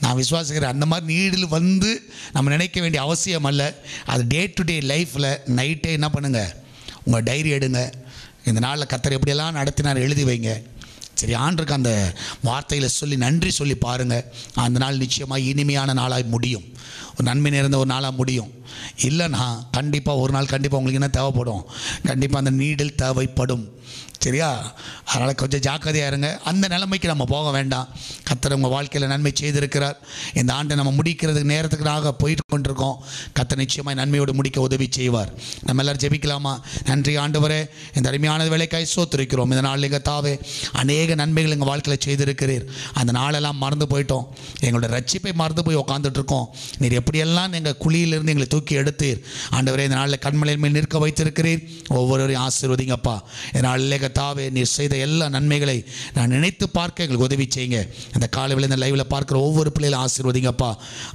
நான் விசுவாசிக்கிறேன் அந்த மாதிரி நீடில் வந்து நம்ம நினைக்க வேண்டிய அவசியம் அல்ல. அது டே டு டே லைஃப்பில் நைட்டே என்ன பண்ணுங்கள், உங்கள் டைரி எடுங்க, இந்த நாளில் கர்த்தர் எப்படியெல்லாம் நடத்தினார் எழுதி வைங்க. சரி, ஆண்டுக்கு அந்த வார்த்தையில் சொல்லி நன்றி சொல்லி பாருங்கள். அந்த நாள் நிச்சயமாக இனிமையான நாளாக முடியும், ஒரு நன்மை நிறைந்த ஒரு நாளாக முடியும். இல்லைன்னா கண்டிப்பாக ஒரு நாள் கண்டிப்பாக உங்களுக்கு என்ன தேவைப்படும், கண்டிப்பாக அந்த நீடில் தேவைப்படும். சரியா? அதனால் கொஞ்சம் ஜாக்கிரதையாக இருங்க. அந்த நிலைமைக்கு நம்ம போக வேண்டாம். கர்த்தர் உங்கள் வாழ்க்கையில் நன்மை செய்திருக்கிறார். இந்த ஆண்டை நம்ம முடிக்கிறதுக்கு நேரத்துக்காக போயிட்டு கொண்டிருக்கோம். கர்த்தர் நிச்சயமாக நன்மையோடு முடிக்க உதவி செய்வார். நம்ம எல்லோரும் ஜெபிக்கலாமா? நன்றி ஆண்டவரே, இந்த அருமையான வேலைக்காய் சோத்திருக்கிறோம். இந்த நாளில் கர்த்தாவே அநேக நன்மைகள் எங்கள் வாழ்க்கையில் செய்திருக்கிறீர். அந்த நாளெல்லாம் மறந்து போயிட்டோம். எங்களோட ரட்சிப்பை மறந்து போய் உட்காந்துட்ருக்கோம். நீர் எப்படியெல்லாம் எங்கள் குழியிலிருந்து எங்களை தூக்கி எடுத்தீர் ஆண்டவரே. இந்த நாளில் கண்மலையின் மேல் நிற்க வைத்திருக்கிறீர். ஒவ்வொருவரையும் ஆசீர்வதிங்கப்பா. இதனால் கர்த்தாவே நீர் செய்த எல்லா நன்மைகளை நான் நினைத்து பார்க்க எங்களுக்கு உதவி செய்யுங்க. இந்த காலையில் இந்த லைவில் பார்க்குற ஒவ்வொரு பிள்ளைகளும் ஆசீர்வதிங்கப்பா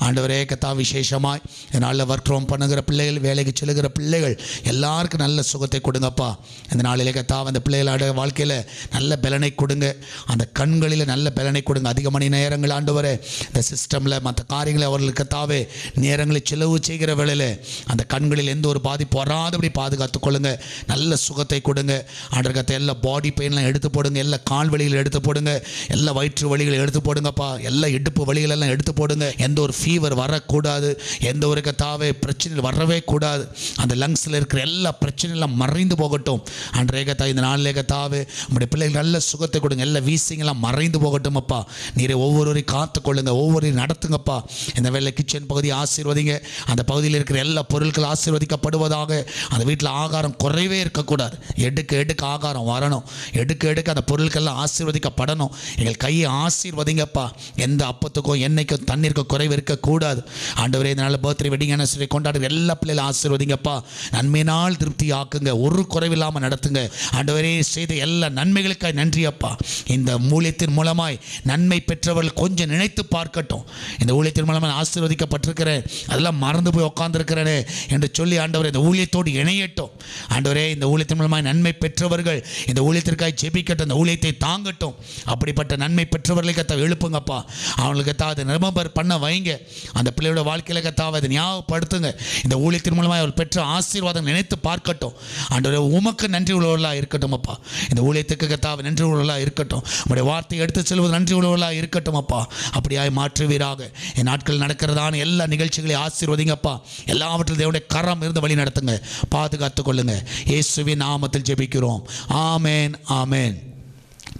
ஆண்டவரே. கர்த்தா விசேஷமாய் இதனால் ஒர்க் ஃப்ரம் பண்ணுகிற பிள்ளைகள், வேலைக்கு செல்லுகிற பிள்ளைகள் எல்லாருக்கும் நல்ல சுகத்தை கொடுங்கப்பா. இந்த நாளிலே கர்த்தா அந்த பிள்ளைகளோட வாழ்க்கையில் நல்ல பலனை கொடுங்க. அந்த கண்களில் நல்ல பலனை கொடுங்க. அதிக மணி நேரங்கள் ஆண்டவரே இந்த சிஸ்டமில் மற்ற காரியங்களை அவர்களுக்கு கர்த்தாவே நேரங்களை செலவு செய்கிற வேளையில் அந்த கண்களில் எந்த ஒரு பாதிப்பு வராதபடி பாதுகாத்துக் கொள்ளுங்க. நல்ல சுகத்தை கொடுங்க ஆண்டவரே. எல்லா பாடி பெயின்லாம் எடுத்து போடுங்க. எல்லா கால் வலிகள் எடுத்து போடுங்க. எல்லா வயிற்று வலிகளை எடுத்து போடுங்கப்பா. எல்லா இடுப்பு வலிகளெல்லாம் எடுத்து போடுங்க. எந்த ஒரு ஃபீவர் வரக்கூடாது, எந்த ஒரு கர்த்தாவே பிரச்சனை வரவே கூடாது. அந்த லங்ஸில் இருக்கிற எல்லா பிரச்சனைலாம் மறைந்து போகட்டும் ஆண்டவரே. கர்த்தா இந்த நாளிலே கர்த்தாவே உங்களுடைய பிள்ளைகள் நல்ல சுகத்தை கொடுங்க. எல்லா வீசிங்கெல்லாம் மறைந்து போகட்டும் அப்பா. நீரை ஒவ்வொருவரையும் காத்துக்கொள்ளுங்க, ஒவ்வொருவரையும் நடத்துங்கப்பா. இந்த வேலை கிச்சன் பகுதியை ஆசீர்வதிங்க. அந்த பகுதியில் இருக்கிற எல்லா பொருட்கள் ஆசீர்வதிக்கப்படுவதாக. அந்த வீட்டில் ஆகாரம் குறைவே இருக்கக்கூடாது. எடுக்க ஆகாரம் வரணும். எடுக்க அந்த பொருட்கள்லாம் ஆசீர்வதிக்கப்படணும். எங்கள் கையை ஆசீர்வதிங்கப்பா. எந்த அப்பத்துக்கும் எண்ணெய்க்கும் தண்ணீருக்கும் குறைவு இருக்கக்கூடாது ஆண்டவரே. இதனால் பர்த்டே வெட்டிங் அனிவர்சரி கொண்டாடுற எல்லா பிள்ளைகளும் ஆசீர்வதிங்கப்பா. நன்மையினால் திருப்தி ஆக்குங்க. ஒரு குறைவில்லாமல் நடத்துங்க ஆண்டவரே. செய்த எல்லா நன்மைகளுக்காக நன்றி அப்பா. இந்த ஊழியத்தின் மூலமாய் நன்மை பெற்றவர்கள் கொஞ்சம் நினைத்து பார்க்கட்டும். இந்த ஊழியத்தின் மூலமாக ஆசீர்வதிக்கப்பட்டிருக்கிறேன், அதெல்லாம் மறந்து போய் உட்கார்ந்துருக்கிறேனே என்று சொல்லி ஆண்டவரே இந்த ஊழியத்தோடு இணையட்டும் ஆண்டவரே. இந்த ஊழியத்தின் மூலமாக நன்மை பெற்றவர்கள் இந்த ஊழியத்திற்காக ஜெபிக்கட்டும், இந்த ஊழியத்தை தாங்கட்டும். அப்படிப்பட்ட நன்மை பெற்றவர்களை கர்த்தா எழுப்புங்கப்பா. அவங்களுக்கு கர்த்தா அதை நிரம்பர் பண்ண வைங்க. அந்த பிள்ளையோட வாழ்க்கையில் கர்த்தா அதை ஞாபகப்படுத்துங்க. இந்த ஊழியத்தின் மூலமாக அவர் பெற்ற ஆசீர்வாதம் நினைத்து பார்க்கட்டும் ஆண்டவரே. உமக்கு நன்றி உள்ளவர்களாக இருக்கட்டும் அப்பா. இந்த ஊழியத்துக்கு கர்த்தா நன்றி உள்ளவர்களாக இருக்கட்டும். உங்களுடைய வார்த்தையை எடுத்து செல்வது நன்றி உள்ளவர்களாக இருக்கட்டும் அப்பா. அப்படியாய் மாற்றுவீராக. என் நாட்கள் நடக்கிறதான எல்லா நிகழ்ச்சிகளையும் ஆசீர்வதிங்கப்பா. எல்லாவற்றிலும் தேவனுடைய கரம் இருந்து வழி நடத்துங்க, பாதுகாத்துக் கொள்ளுங்க. இயேசுவின் நாமத்தில் ஜெபிக்கிறோம். ஆமேன், ஆமேன்.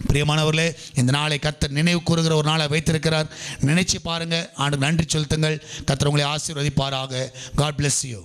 பிரியமானவர்களே, இந்த நாளை கர்த்தர் நினைவு கூறுகிற ஒரு நாளை வைத்திருக்கிறார். நினைச்சு பாருங்க. ஆண்டு நன்றி செலுத்துங்கள். கர்த்தர் உங்களை ஆசீர்வதிப்பாராக. God bless you.